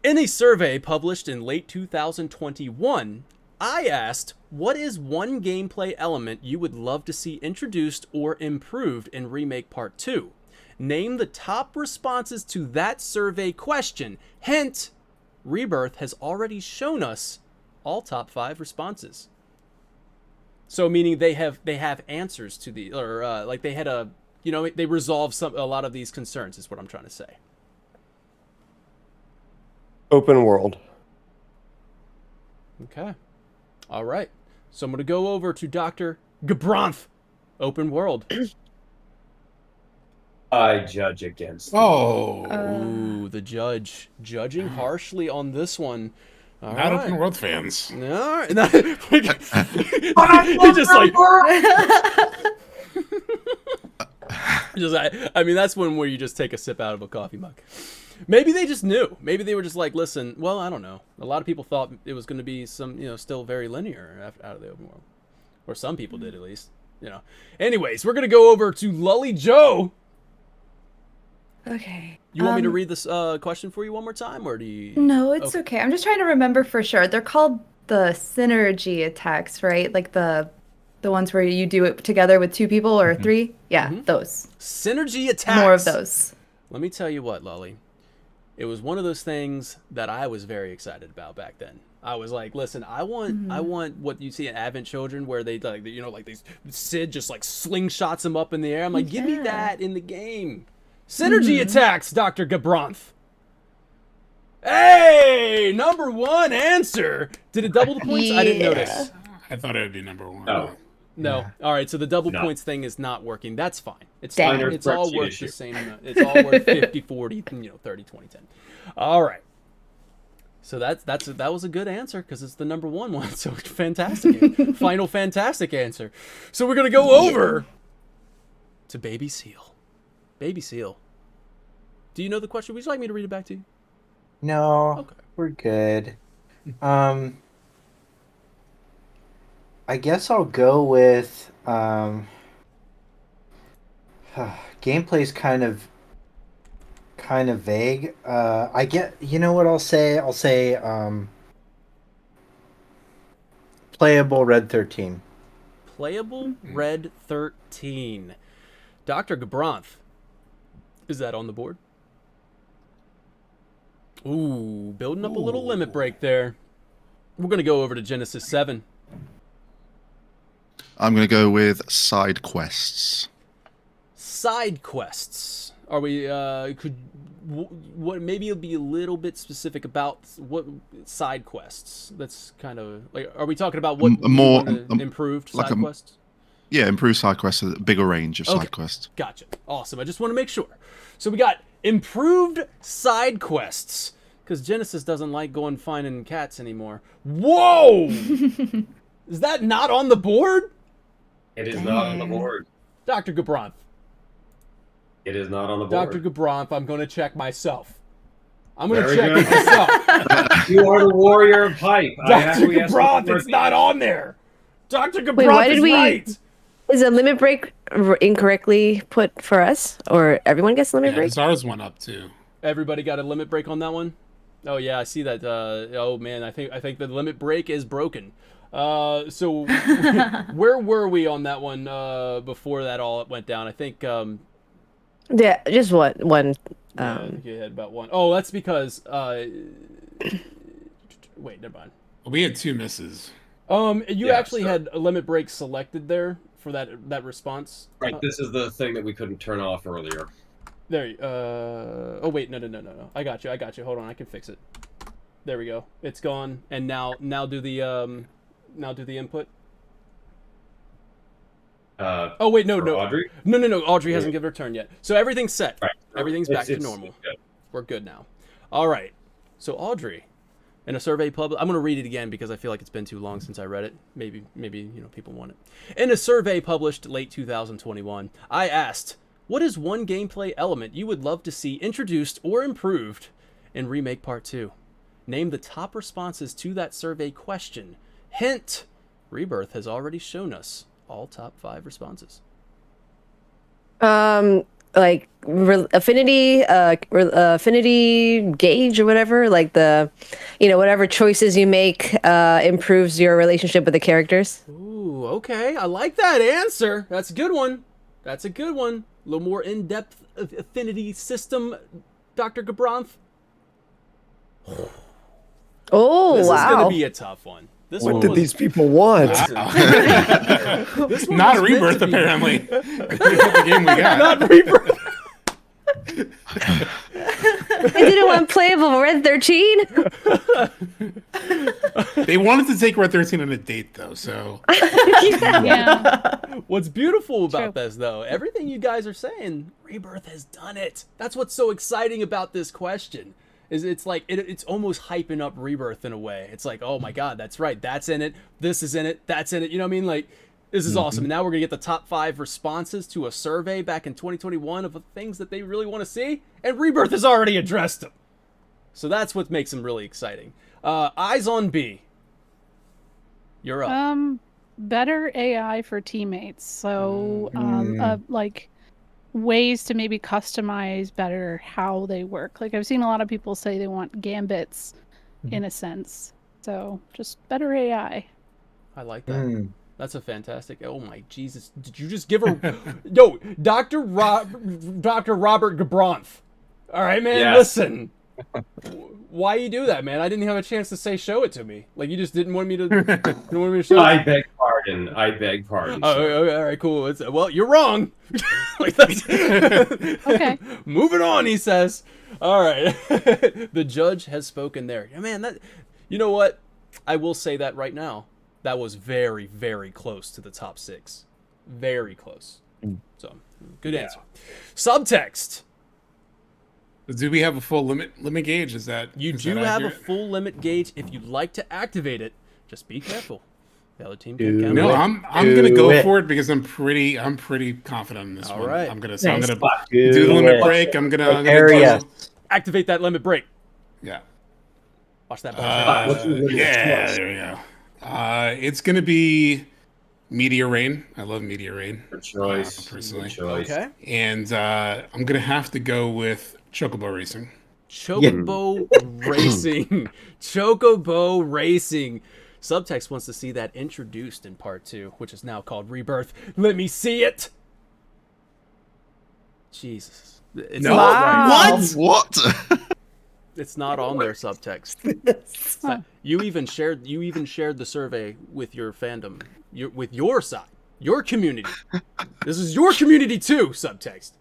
In a survey published in late 2021, I asked, what is one gameplay element you would love to see introduced or improved in Remake Part 2? Name the top responses to that survey question. Hint, Rebirth has already shown us all top 5 responses. So meaning they have answers to the, or like they had they resolved a lot of these concerns is what I'm trying to say. Open world. Okay. All right. So I'm going to go over to Dr. Gabranth. Open world. I judge against. Oh, Ooh, the judge. Judging harshly on this one. All not right. open world fans. No. He just like... I mean, that's one where you just take a sip out of a coffee mug. Maybe they just knew. Maybe they were just like, listen, well, I don't know. A lot of people thought it was going to be some, still very linear out of the open world. Or some people did, at least. Anyways, we're going to go over to Lully Joe. Okay. You want me to read this question for you one more time, or do you... No, it's okay. I'm just trying to remember for sure. They're called the synergy attacks, right? Like the ones where you do it together with 2 people or 3? Yeah, those. Synergy attacks. More of those. Let me tell you what, Lully. It was one of those things that I was very excited about back then. I was like, listen, I want what you see in Advent Children where they like Sid just like slingshots him up in the air. I'm like, give me that in the game. Synergy attacks, Dr. Gabranth. Hey, number 1 answer. Did it double the points? I didn't notice. I thought it would be number 1. No. No. Yeah. All right, so the double No. points thing is not working. That's fine. It's Dang. fine. Minor It's all spreadsheet worth issue. the same. It's all worth 50, 40, 30, 20, 10. All right. So that was a good answer because it's the number 1 one. So fantastic. Final fantastic answer. So we're going to go over to Baby Seal. Baby Seal. Do you know the question? Would you like me to read it back to you? No, Okay. we're good. I guess I'll go with gameplay's kind of vague. You know what I'll say? I'll say playable Red 13. Playable Red 13. Dr. Gabranth. Is that on the board? Ooh, building up a little limit break there. We're going to go over to Genesis 7. I'm going to go with side quests. Side quests. Are we, what maybe it'll be a little bit specific about what side quests. That's kind of, like, are we talking about what More improved like side quests? Yeah, improve side quests, a bigger range of Okay. side quests. Gotcha. Awesome. I just want to make sure. So we got improved side quests. Because Genesis doesn't like going finding cats anymore. Whoa! Is that not on the board? It is not on the board. Dr. Gabranth. It is not on the board. Dr. Gabranth, I'm going to check myself. I'm going to Very check good. it myself. You are the warrior of hype. Dr. Gabranth, it's not on there. Dr. Gabranth why is did we- right. Is a limit break incorrectly put for us, or everyone gets limit Yeah, break? because ours went up too. Everybody got a limit break on that one? Oh yeah, I see that. Oh man, I think the limit break is broken. So where were we on that one before that all went down? I think Yeah, just one. yeah, I think you had about one. Oh, that's because wait, never mind. We had 2 misses. You Yeah, actually so- had a limit break selected there for that response. Right, this is the thing that we couldn't turn off earlier. There. Oh wait, no. I got you. Hold on, I can fix it. There we go. It's gone. And now do the input. Oh wait, no. Audrey? No. Audrey hasn't given her turn yet. So everything's set. Right. Everything's back to It's normal. good. We're good now. All right. So Audrey, in a survey I'm going to read it again because I feel like it's been too long since I read it. Maybe people want it. In a survey published late 2021, I asked, what is one gameplay element you would love to see introduced or improved in Remake Part 2? Name the top responses to that survey question. Hint, Rebirth has already shown us all top 5 responses. Like affinity gauge or whatever. Like the, whatever choices you make improves your relationship with the characters. Ooh, okay. I like that answer. That's a good one. A little more in-depth affinity system, Dr. Gabranth. Oh, This is wow. going to be a tough one. This What one did was- these people want? This one Not a was meant rebirth, to be- apparently. That's the game we got. Not Rebirth. They didn't want playable Red 13. They wanted to take Red 13 on a date, though, so... Yeah. What's beautiful about True. this, though, everything you guys are saying, Rebirth has done it. That's what's so exciting about this question. Is it's like it's almost hyping up Rebirth in a way. It's like, oh my god, that's right, that's in it, this is in it, that's in it. You know what I mean? Like, this is awesome. And now we're gonna get the top 5 responses to a survey back in 2021 of the things that they really want to see, and Rebirth has already addressed them. So that's what makes them really exciting. Eyes on B. You're up. Better AI for teammates. So, like ways to maybe customize better how they work. Like I've seen a lot of people say they want gambits in a sense. So just better AI. I like that. That's a fantastic. Oh my Jesus! Did you just give her? Yo, Dr. Robert Gabranth. All right, man. Yes. Listen. Why you do that, man? I didn't have a chance to say show it to me. Like you just didn't want me to. Didn't want me to show. I it? beg pardon. Oh, sir. all right, cool. Well, you're wrong. Like that's... Okay. Moving on, he says. All right. The judge has spoken there. Yeah, man, that. You know what? I will say that right now. That was very, very close to the top 6. Very close. So, good answer. Subtext. Do we have a full limit gauge? Is that You is do that have a accurate? full limit gauge. If you'd like to activate it, just be careful. The other team Do can count. No, it. I'm Do gonna go it. for it because I'm pretty confident in this All one. right. I'm gonna Nice. do the limit it. break. I'm gonna Area. Activate that limit break. yeah. Watch that ball. What's your limit Yeah, choice? there we go. It's gonna be Meteor Rain. I love Meteor Rain. Good choice. Personally. Good choice. Okay. And I'm gonna have to go with Chocobo Racing. Chocobo Racing. Chocobo Racing. Subtext wants to see that introduced in part 2, which is now called Rebirth. Let me see it. Jesus. It's No. not right. What? It's not on their subtext. It's not- you even shared the survey with your fandom, with your side, your community. This is your community too. Subtext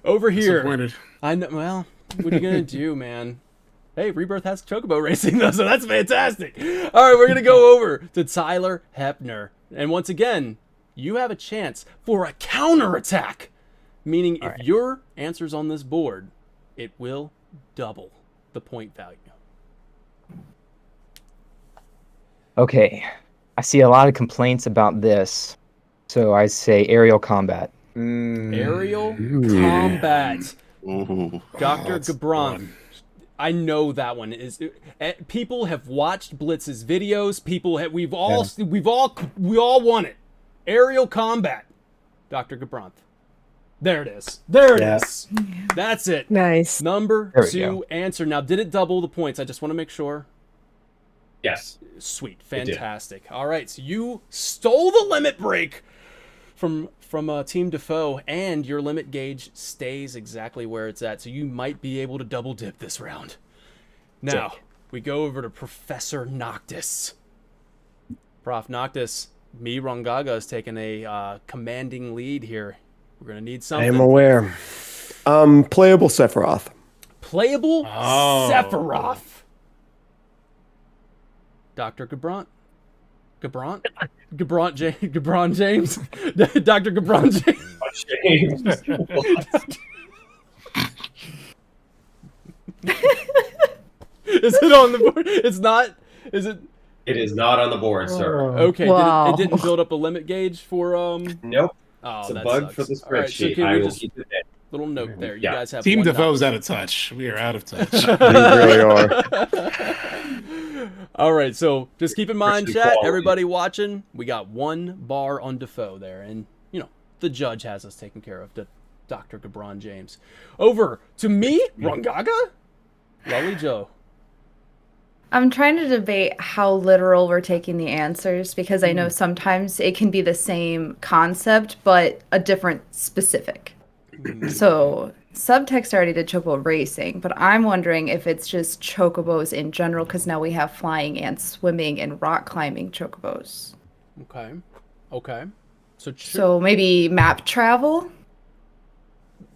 over here. Disappointed. I know. Well, what are you gonna do, man? Hey, Rebirth has Chocobo Racing though, so that's fantastic. All right, we're gonna go over to Tyler Hepner, and once again, you have a chance for a counterattack. Meaning if right. your answer's on this board, it will double the point value. Okay. I see a lot of complaints about this. So I say aerial combat. Aerial combat. Ooh. Dr. that's Gabranth. fun. I know that one is. People have watched Blitz's videos. We all want it. Aerial combat. Dr. Gabranth. There it is. There it is. That's it. Nice. Number There we 2 go. answer. Now, did it double the points? I just want to make sure. Yes. Sweet. It did. Fantastic. All right. So you stole the limit break from Team Defoe, and your limit gauge stays exactly where it's at. So you might be able to double dip this round. Now, Sick. we go over to Professor Noctis. Prof. Noctis, me, Rongaga, is taking a commanding lead here. We're going to need I something. am aware. Playable Sephiroth. Playable Oh. Sephiroth. Dr. Gabron James? Dr. Gabron James? James. Is it on the board? It's not? Is it? It is not on the board, sir. Okay, Wow. it didn't build up a limit gauge for... Nope. Oh, It's a that bug sucks. for the All right, so spreadsheet. can I we will just... keep it there. Little note there. You Yeah. guys have Team one Defoe's dot. out of touch. We are out of touch. We really are. All right, so just keep in mind, Christian chat, quality. everybody watching, we got 1 bar on Defoe there, and, the judge has us taken care of, Dr. Gabron James. Over to me, Rongaga? Lolly Joe. I'm trying to debate how literal we're taking the answers because I know sometimes it can be the same concept but a different specific. So subtext already did chocobo racing, but I'm wondering if it's just chocobos in general because now we have flying and swimming and rock climbing chocobos. Okay. So maybe map travel?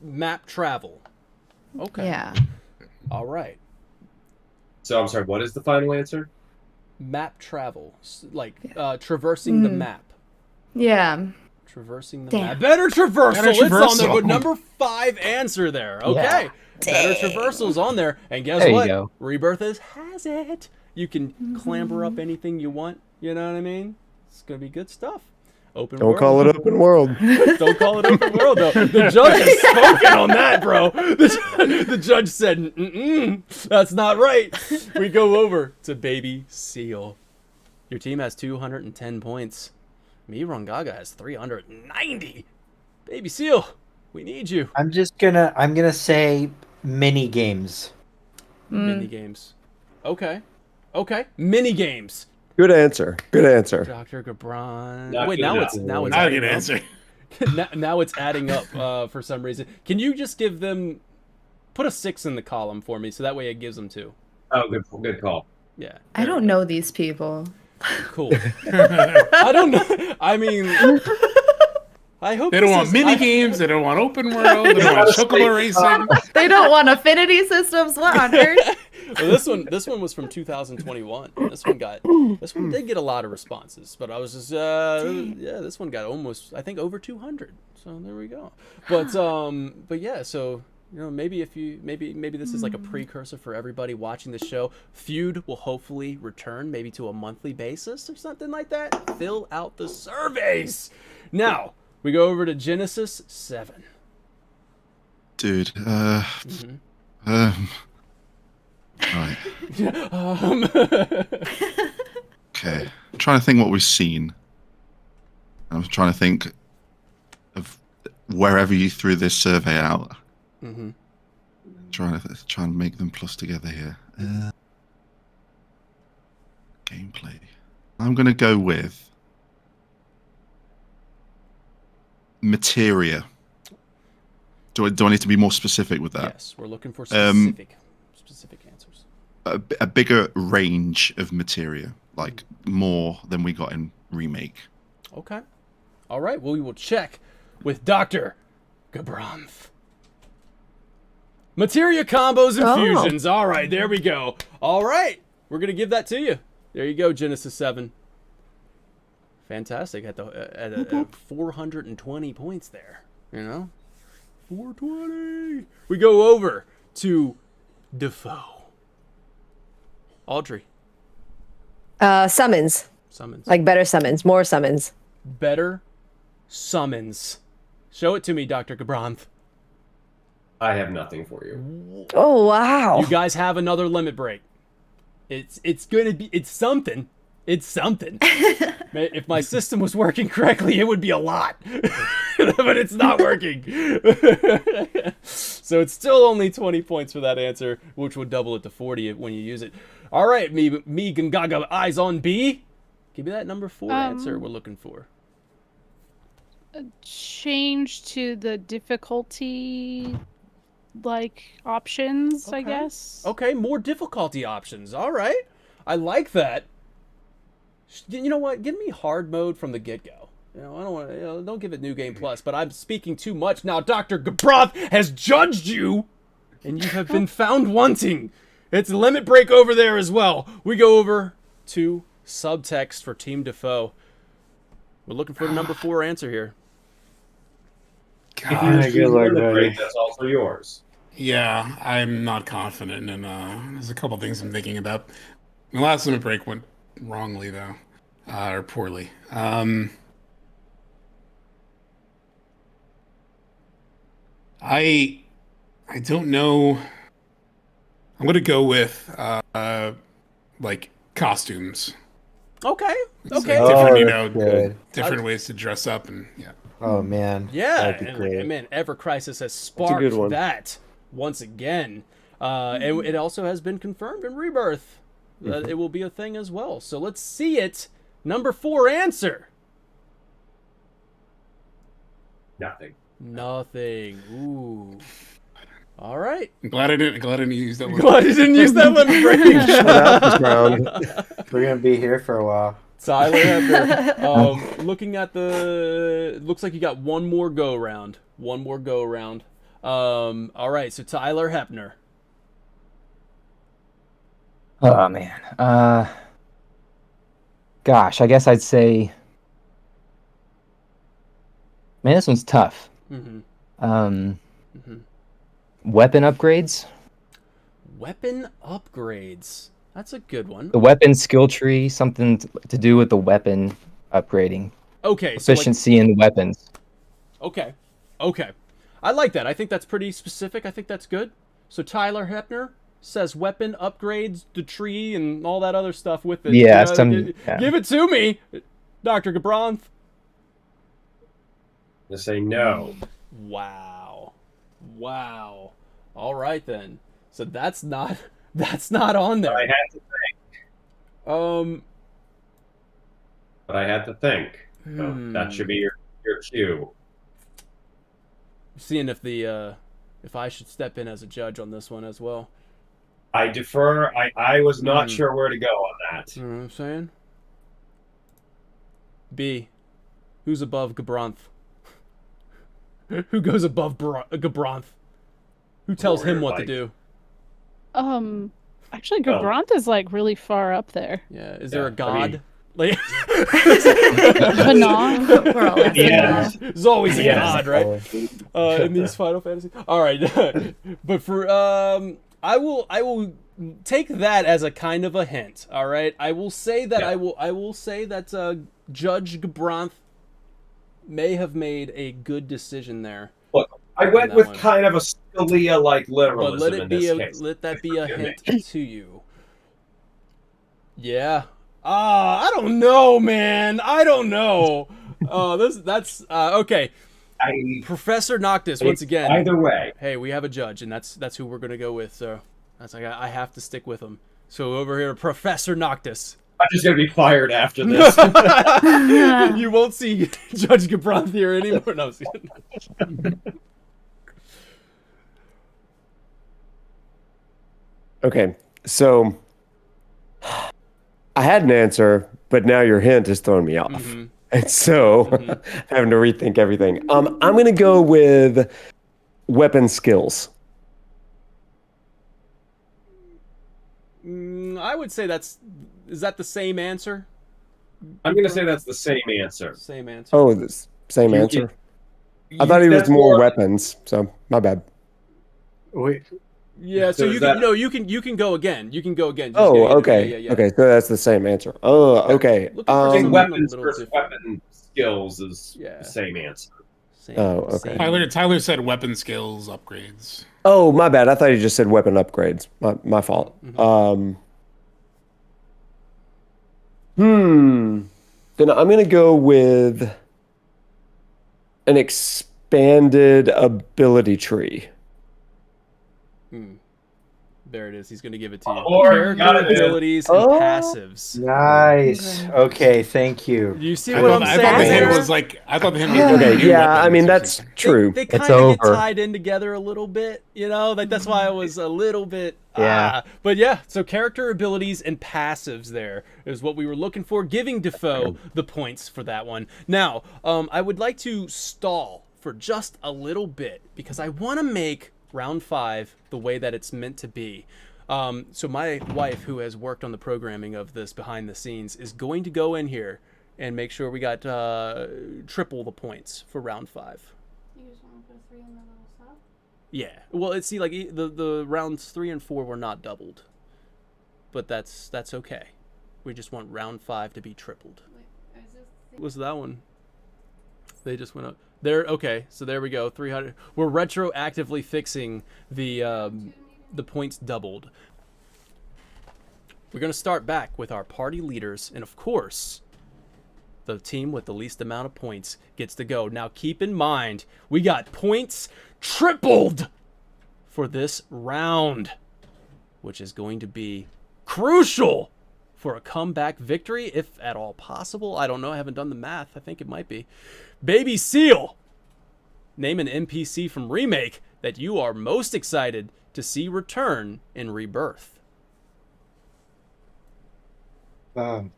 Map travel. Okay. Yeah. All right. So I'm sorry, what is the final answer? Map travel. Traversing the map. Yeah. Traversing the Damn. map. Better traversal. Better It's on there. traversal. But number 5 answer there. Okay. Better traversal's on there. And guess There you what? go. Rebirth has it. You can clamber up anything you want. You know what I mean? It's going to be good stuff. Open Don't world. call it open world. Don't call it open world, though. The judge has spoken on that, bro. The judge said, that's not right. We go over to Baby Seal. Your team has 210 points. Me, Rongaga, has 390. Baby Seal, we need you. I'm gonna say mini games. Mini games. Okay. Mini games. Good answer. Good answer. Dr. Gabron. Not Wait, good now enough. it's Not a adding good up. answer. now it's adding up for some reason. Can you just give them, put a 6 in the column for me, so that way it gives them 2. Oh, good call. Yeah. I don't know these people. Cool. I don't know. I mean, I hope They don't this want is- mini I- games. They don't want open world. They don't want chocobo racing. They don't want affinity systems. What on earth? Well, this one was from 2021. This one did get a lot of responses, but I was just this one got almost, I think, over 200. So there we go. But yeah, so maybe this is like a precursor for everybody watching the show. Feud will hopefully return maybe to a monthly basis or something like that. Fill out the surveys. Now we go over to Genesis 7. Dude. Right. Okay. I'm trying to think what we've seen. I'm trying to think of wherever you threw this survey out. Mm-hmm. Try and make them plus together here. Gameplay. I'm going to go with materia. Do I need to be more specific with that? Yes, we're looking for specific answers. A bigger range of materia, like more than we got in remake. Okay. All right. Well, we will check with Dr. Gabranth. Materia combos and fusions. All right. There we go. All right. We're going to give that to you. There you go, Genesis 7. Fantastic at 420 points there. 420. We go over to Defoe. Audrey. Summons. Summons. Like better summons, more summons. Better summons. Show it to me, Dr. Gabranth. I have nothing for you. Oh wow! You guys have another limit break. It's something. It's something. If my system was working correctly, it would be a lot. But it's not working. So it's still only 20 points for that answer, which would double it to 40 when you use it. All right, me Gongaga, eyes on B. Give me that number 4 answer we're looking for. Change to the difficulty, options, I guess. Okay, more difficulty options. All right. I like that. You know what? Give me hard mode from the get-go. I don't want to. Don't give it New Game Plus. But I'm speaking too much now. Dr. Gabranth has judged you, and you have been found wanting. It's a limit break over there as well. We go over to subtext for Team Defoe. We're looking for the number 4 answer here. If you limit break, that's also yours. Yeah, I'm not confident, and there's a couple things I'm thinking about. The last limit break went wrongly, though, or poorly. I don't know. I'm gonna go with costumes. Okay. It's Okay. different ways to dress up, and yeah. Oh man. Yeah, that'd be great. man, Ever Crisis has a good one. sparked that once again. And it also has been confirmed in Rebirth that it will be a thing as well. So let's see it. Number 4 answer. Nothing. Nothing. Ooh. All right. I'm glad I didn't use that one. Glad you didn't use that limit break. Shut up this round. We're gonna be here for a while. Tyler Hefner, looking at looks like you got one more go round. All right, so Tyler Hefner. Oh man. Gosh, I guess I'd say. Man, this one's tough. Weapon upgrades. Weapon upgrades. That's a good one. The weapon skill tree, something to do with the weapon upgrading. Okay. Efficiency in the weapons. Okay. I like that. I think that's pretty specific. I think that's good. So Tyler Hefner says weapon upgrades, the tree, and all that other stuff with it. Yeah, Give it to me, Dr. Gabranth. Just say no. Wow. All right then. So that's not on there. But I had to think. But I had to think. So that should be your cue. Seeing if I should step in as a judge on this one as well. I defer. I was not sure where to go on that. You know what I'm saying? B. Who's above Gabranth? Who goes above Gabranth? Who tells him what to do? Actually, Gabranth is really far up there. Yeah. Is there a god? Like, Hanan? We're all Yeah. there's always a god, right? In these Final Fantasy. All right, but for I will take that as a kind of a hint. All right, I will say that I will say that Judge Gabranth may have made a good decision there. Look, I went with kind of a Scalia-like literalism But in this case. let that be a hint to you. Yeah. I don't know, man. I don't know. That's okay. Professor Noctis once again. Either way, Hey, we have a judge, and that's who we're gonna go with. So that's I have to stick with him. So over here, Professor Noctis. I'm just gonna be fired after this. You won't see Judge Gabranth here anymore. No, Okay, so I had an answer, but now your hint has thrown me off. And so having to rethink everything. I'm going to go with weapon skills. I would say is that the same answer? I'm going to say that's the same answer. Same answer. Oh, this same You- answer. I thought he was more weapons, so my bad. Wait, Yeah, so So you is can that- no, you can go again. You can go again. Just Oh, get either- okay. Yeah. Okay, so that's the same answer. Oh, okay. Looking for I think something weapons a little versus different. weapon skills is Yeah. the same answer. Same, Oh, okay. Tyler said weapon skills upgrades. Oh, my bad. I thought you just said weapon upgrades. My fault. Then I'm gonna go with an expanded ability tree. There it is. He's going to give it to you. Or Character got it, dude. abilities and passives. nice. Okay, thank you. Do you see I what thought, I'm I thought the saying? hint there? was like I thought the hint was Okay, new yeah, I weapons mean or that's something. true. They It's kind of get over. tied in together a little bit, you know? Like that's why I was a little bit Yeah. But yeah, so character abilities and passives there is what we were looking for, giving Defoe the points for that one. Now, I would like to stall for just a little bit because I want to make round 5 the way that it's meant to be. So my wife, who has worked on the programming of this behind the scenes, is going to go in here and make sure we got triple the points for round 5. You just want to put a 3 in the little sub? Yeah. Well, it's see, like the rounds 3 and 4 were not doubled, but that's okay. We just want round 5 to be tripled. Wait, is this What was that one? They just went up there. Okay, so there we go. 300. We're retroactively fixing the points doubled. We're gonna start back with our party leaders, and of course, the team with the least amount of points gets to go. Now, keep in mind, we got points tripled for this round, which is going to be crucial for a comeback victory, if at all possible. I don't know. I haven't done the math. I think it might be. Baby Seal, name an NPC from Remake that you are most excited to see return in Rebirth. I'm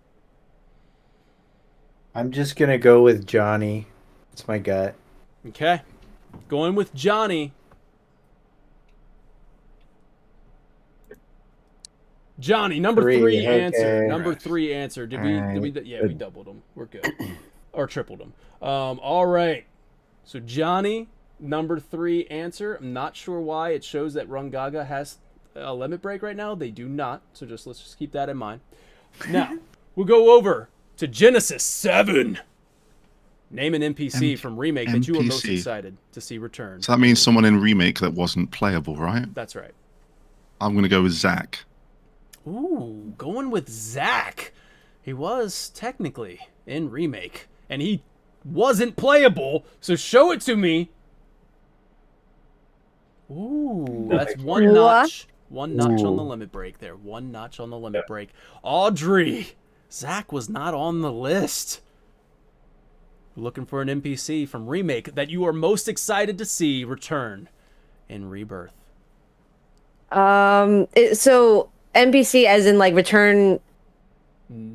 just gonna go with Johnny. It's my gut. Okay. Going with Johnny. Johnny, number three okay. answer. Number 3 answer. Did we? Alright. Yeah, we doubled them. We're good, or tripled them. All right. So Johnny, number 3 answer. I'm not sure why it shows that Rungaga has a limit break right now. They do not. So let's just keep that in mind. Now we'll go over to Genesis 7. Name an NPC from Remake that you are most NPC. excited to see return. So that means someone in Remake that wasn't playable, right? That's right. I'm going to go with Zach. Ooh, going with Zach. He was technically in Remake, and he wasn't playable, so show it to me. Ooh, that's one notch. One notch on the limit break there. One notch on the limit break. Audrey. Zach was not on the list. Looking for an NPC from Remake that you are most excited to see return in Rebirth. So NPC as in like return.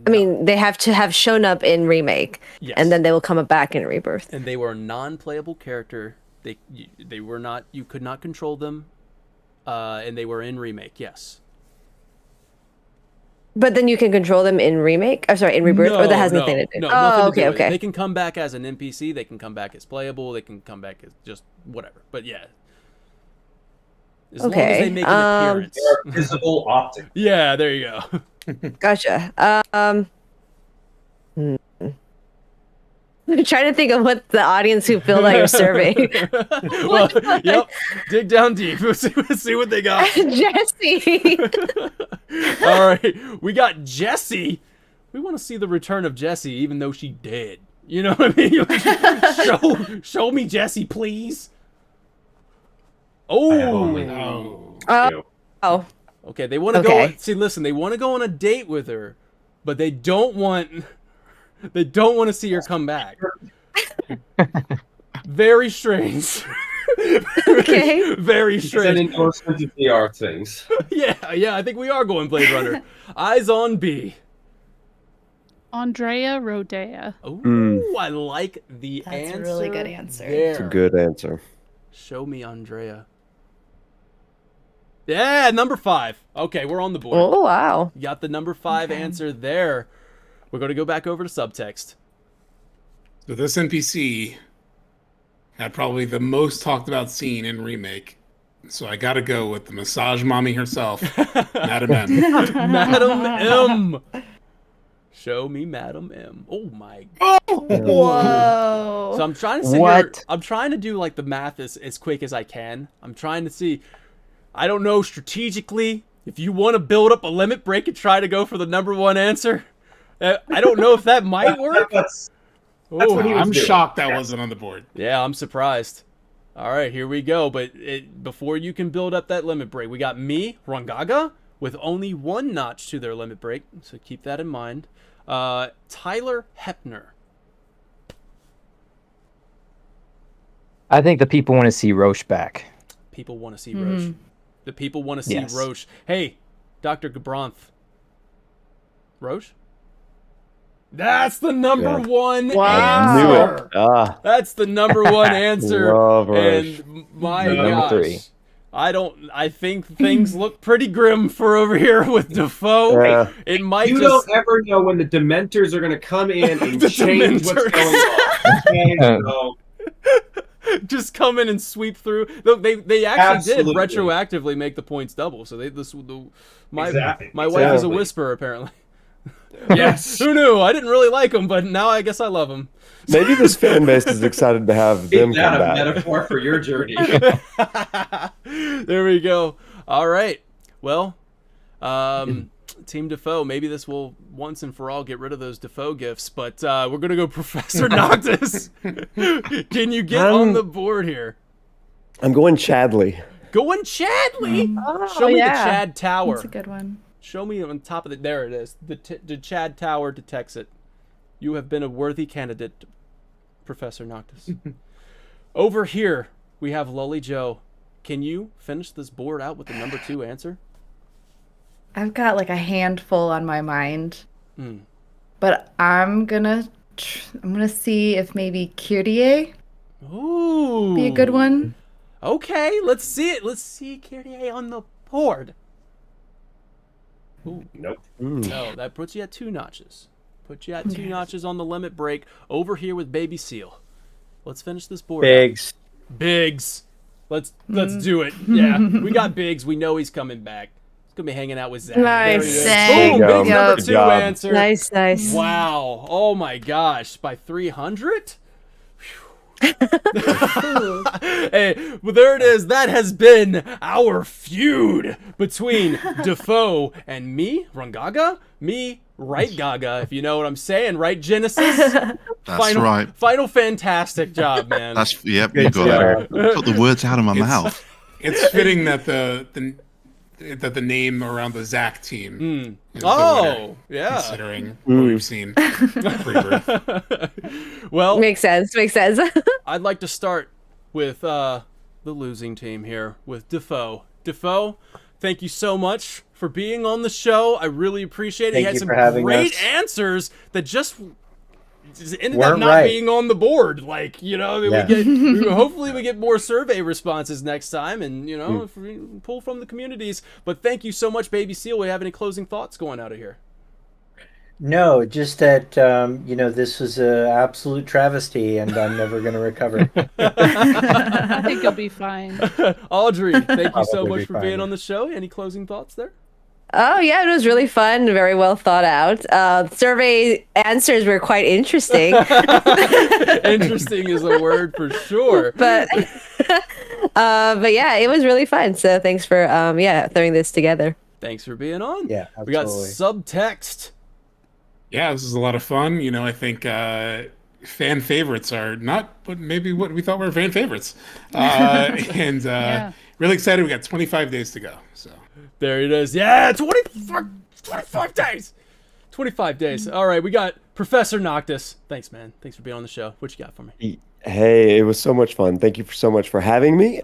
I mean, they have to have shown up in Remake, Yes. and then they will come back in Rebirth. And they were a non-playable character. They were not. You could not control them, and they were in Remake. Yes. But then you can control them in Remake. Or sorry, in Rebirth, or that has nothing to do. No, oh, nothing okay, to do with it. okay. They can come back as an NPC. They can come back as playable. They can come back as just whatever. But yeah. As long as they make an appearance. They're visible optic. Yeah, there you go. Gotcha. I'm trying to think of what the audience who filled out your survey. Well, yep. Dig down deep. See what they got. Jesse. All right, we got Jessie. We want to see the return of Jessie, even though she dead. You know what I mean? show me Jessie, please. Oh. Oh. Okay, they want to Okay. go. See, listen, they want to go on a date with her, but they don't want. They don't want to see her come back. Very strange. Okay. Very It's an strange. endorsement of VR things. Yeah, I think we are going Blade Runner. Eyes on B. Andrea Rodea. Ooh, I like the That's answer. a really good answer. There. It's a good answer. Show me Andrea. Yeah, number 5. Okay, we're on the board. Oh wow. You got the number 5 answer there. We're going to go back over to subtext. So this NPC had probably the most talked about scene in Remake. So I gotta go with the massage mommy herself, Madam M. Madam M. Show me Madam M. Oh my god. Whoa. So I'm trying to sit here, I'm trying to do like the math as quick as I can. I'm trying to see, I don't know strategically, if you want to build up a limit break and try to go for the number one answer. I don't know if that might work. That's what he was I'm doing. shocked that wasn't on the board. Yeah, I'm surprised. All right, here we go. But before you can build up that limit break, we got me, Rongaga, with only 1 notch to their limit break. So keep that in mind. Tyler Hepner. I think the people want to see Roche back. People want to see Roche. The people want to see Yes. Roche. Hey, Dr. Gabranth. Roche? That's the number one Knew answer. it. Ah, That's the number one answer. Love Roche. And my Number gosh. 3. I think things look pretty grim for over here with Defoe. Yeah. It might You just don't ever know when the Dementors are going to come in and The change what's Dementors. going on. Okay, so just come in and sweep through. Look, they actually did Absolutely. retroactively make the points double. So my Exactly. wife is a Exactly. whisperer apparently. yes. Who knew? I didn't really like him, but now I guess I love him. maybe this fan base is excited to have them Is that come a back. metaphor for your journey? There we go. All right. Well, Team Defoe, maybe this will once and for all get rid of those Defoe gifts, but we're going to go Professor Noctis. Can you get on the board here? I'm going Chadley. Going Chadley. Oh, Show me yeah. the Chad Tower. That's a good one. Show me on top of it. There it is. The Chad Tower detects it. You have been a worthy candidate, Professor Noctis. Over here, we have Lolly Joe. Can you finish this board out with the number 2 answer? I've got like a handful on my mind, but I'm gonna see if maybe Kyrie Ooh. be a good one. Okay, let's see it. Let's see Kyrie on the board. Ooh. Nope. No, that puts you at 2 notches. Put you at 2 notches on the limit break. Over here with Baby Seal. Let's finish this board. Biggs. Biggs. Let's do it. Yeah, we got Biggs. We know he's coming back. He's gonna be hanging out with Zach. Nice. There he is. Thank Boom, you. Biggs number Good 2 job. answer. Nice, nice. Wow. Oh my gosh. By 300? Hey, well, there it is. That has been our feud between Defoe and me, Rungaga. Me, Right Gaga, if you know what I'm saying. Right, Genesis? That's right. Final fantastic job, man. Yep, you got it. Took the words out of my mouth. It's fitting that the name around the Zach team is the winner, yeah. considering what we've seen. Rebirth. Well, Makes sense. Makes sense. I'd like to start with the losing team here with Defoe. Defoe, thank you so much for being on the show. I really appreciate it. Thank He had you some for having great us. answers that just ended up Weren't not right. being on the board. Like, you know, Yeah. hopefully we get more survey responses next time and, you know, if we pull from the communities. But thank you so much, Baby Seal. We have any closing thoughts going out of here? No, just that this was an absolute travesty, and I'm never going to recover. I think you'll be fine. Audrey, thank you so Probably much be for being fine. on the show. Any closing thoughts there? Oh yeah, it was really fun. Very well thought out. Survey answers were quite interesting, Interesting is a word for sure. but yeah, it was really fun. So thanks for throwing this together. Thanks for being on. Yeah, We got absolutely. subtext. Yeah, this is a lot of fun. You know, I think fan favorites are not, but maybe what we thought were fan favorites. And really excited. We got 25 days to go. So There it is. Yeah, 25 days. 25 days. All right, we got Professor Noctis. Thanks, man. Thanks for being on the show. What you got for me? Hey, it was so much fun. Thank you so much for having me.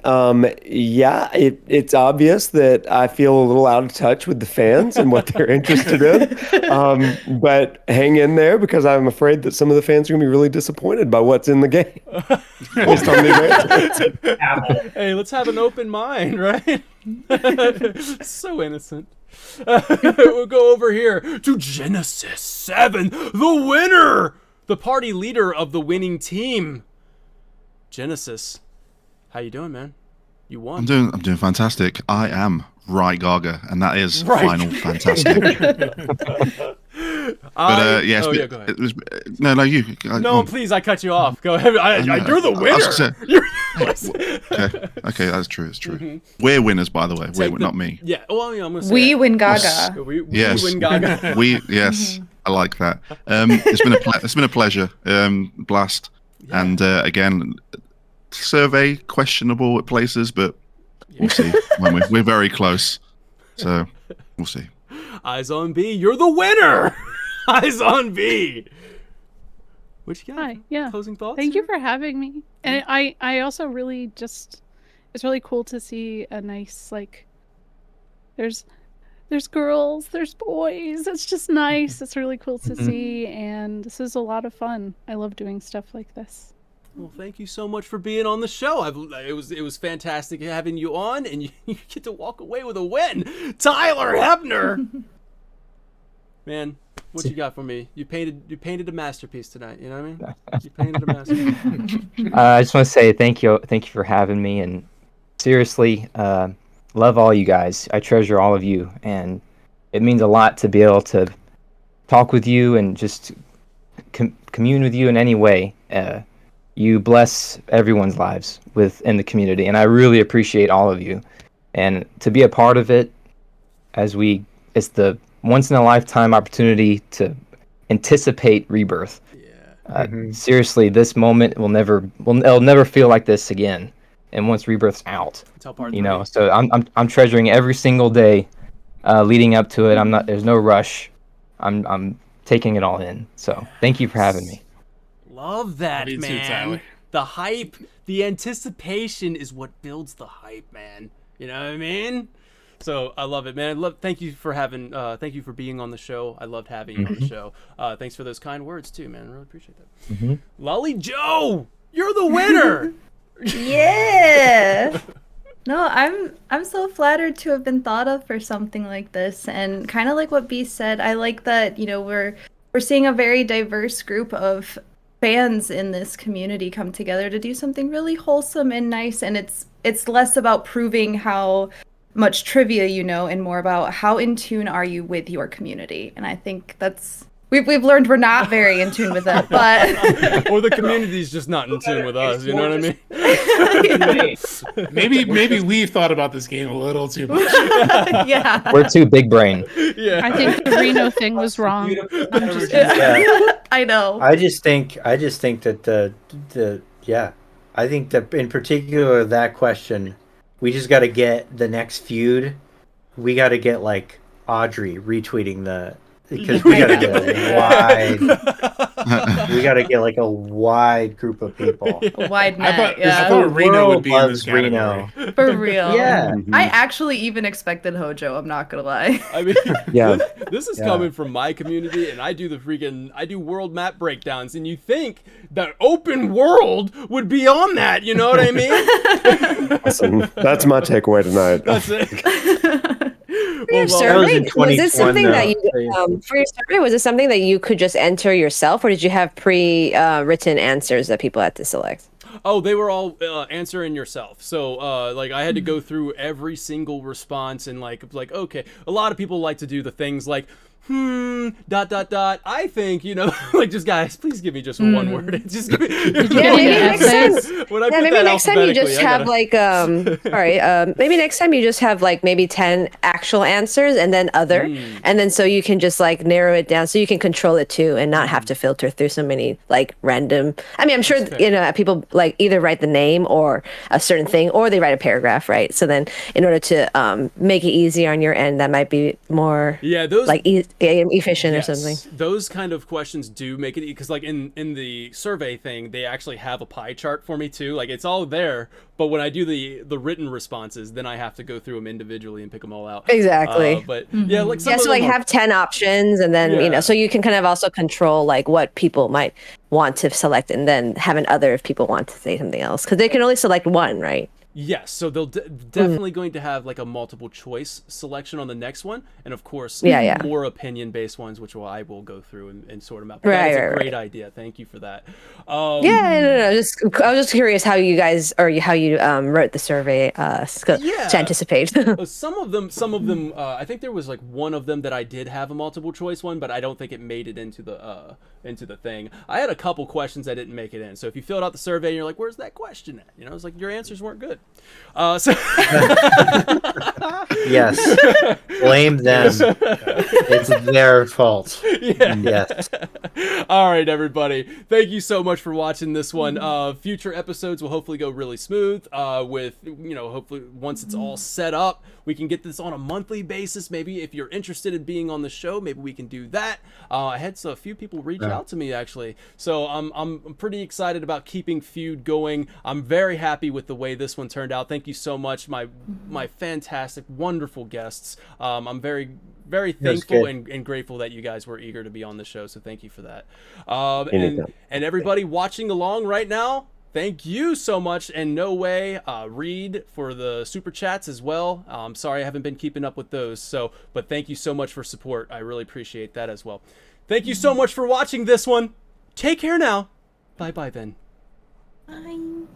Yeah, it's obvious that I feel a little out of touch with the fans and what they're interested in. But hang in there because I'm afraid that some of the fans are going to be really disappointed by what's in the game. Based on the answers. Hey, let's have an open mind, right? So innocent. We'll go over here to Genesis 7, the winner, the party leader of the winning team. Genesis, how you doing, man? You won. I'm doing fantastic. I am Right Gaga, and that is final fantastic. But yes, go ahead. No, you. No, please, I cut you off. Go ahead. You're the winner. Okay, that's true. It's true. Mm-hmm. We're winners, by the way. We're not me. Yeah. Well, I'm gonna say we win Gaga. We yes. win Gaga. Yes. I like that. It's been a pleasure. Blast. Yeah. And again, survey questionable at places, but we'll see. When we're very close, so we'll see. Eyes on B, you're the winner. Eyes on B. What you got? Hi, yeah. Closing thoughts? Thank you for having me. And I also really just, it's really cool to see a nice, like, there's girls, there's boys. It's just nice. It's really cool to see, and this is a lot of fun. I love doing stuff like this. Well, thank you so much for being on the show. It was fantastic having you on, and you get to walk away with a win. Tyler Hebner, man, what you got for me? You painted a masterpiece tonight. You know what I mean? You painted a masterpiece. I just want to say thank you for having me, and seriously, love all you guys. I treasure all of you, and it means a lot to be able to talk with you and just commune with you in any way. You bless everyone's lives within the community, and I really appreciate all of you. And to be a part of it, it's the once in a lifetime opportunity to anticipate Rebirth. Yeah. Seriously, this moment it'll never feel like this again. And once Rebirth's out, so I'm treasuring every single day leading up to it. There's no rush. I'm taking it all in. So thank you for having me. Love that, man. Too, the hype, the anticipation is what builds the hype, man. You know what I mean? So I love it, man. Thank you for being on the show. I loved having you on the show. Thanks for those kind words too, man. I really appreciate that. Lolly Joe, you're the winner. Yeah. No, I'm so flattered to have been thought of for something like this, and kind of like what B said, I like that we're seeing a very diverse group of fans in this community come together to do something really wholesome and nice, and it's less about proving how much trivia you know and more about how in tune are you with your community. And I think that's we've learned we're not very in tune with it, but or the community's just not in tune with us, you know what I mean? maybe we've thought about this game a little too much. Yeah, we're too big brain. Yeah, I think the Reno thing was wrong. I know. I just think that I think that in particular that question, we just got to get the next feud. We got to get like Audrey retweeting because we gotta get a wide. We gotta get like a wide group of people. A wide net. I thought Reno would be in this category. Reno. For real. Yeah. I actually even expected Hojo. I'm not gonna lie. I mean, yeah. This is coming from my community, and I do world map breakdowns, and you think that open world would be on that? You know what I mean? Awesome. That's my takeaway tonight. That's it. For your survey, was this something that you for your survey? Was it something that you could just enter yourself, or did you have pre-written answers that people had to select? Oh, they were all answering yourself. So like I had to go through every single response and like okay, a lot of people like to do the things like I think, like, just guys, please give me just one word. Just give me, maybe next time. Maybe next time you just have like maybe next time you just have like maybe 10 actual answers and then other, and then so you can just like narrow it down so you can control it too and not have to filter through so many like random. I mean, I'm sure people like either write the name or a certain thing or they write a paragraph, right? So then in order to make it easier on your end, that might be more those like Yeah, efficient or something. Those kind of questions do make it, because like in the survey thing, they actually have a pie chart for me too. Like it's all there, but when I do the written responses, then I have to go through them individually and pick them all out. Exactly. But yeah, like some Yeah, of so them like are- have 10 options, and then, you Yeah. know, so you can kind of also control like what people might want to select, and then have an other if people want to say something else, because they can only select one, right? Yes, so they'll definitely going to have like a multiple choice selection on the next one, and of course, more opinion based ones, which I will go through and sort them out. But that is a great idea. Thank you for that. No. I was just curious how you guys, or how you wrote the survey to anticipate. Some of them. I think there was like one of them that I did have a multiple choice one, but I don't think it made it into the thing. I had a couple questions that didn't make it in. So if you filled out the survey and you're like, "Where's that question at?" You know, it's like your answers weren't good. So Yes, blame them. It's their fault. Yes. All right, everybody. Thank you so much for watching this one. Future episodes will hopefully go really smooth. With, you know, hopefully once it's all set up, we can get this on a monthly basis. Maybe if you're interested in being on the show, maybe we can do that. I had a few people reach out to me actually, so I'm pretty excited about keeping Feud going. I'm very happy with the way this one turned out. Thank you so much, my fantastic, wonderful guests. I'm very thankful and grateful that you guys were eager to be on the show, so thank you for that. And everybody watching along right now, thank you so much. And no way, Reed, for the super chats as well. I'm sorry I haven't been keeping up with those, but thank you so much for support. I really appreciate that as well. Thank you so much for watching this one. Take care now. Bye then. Bye.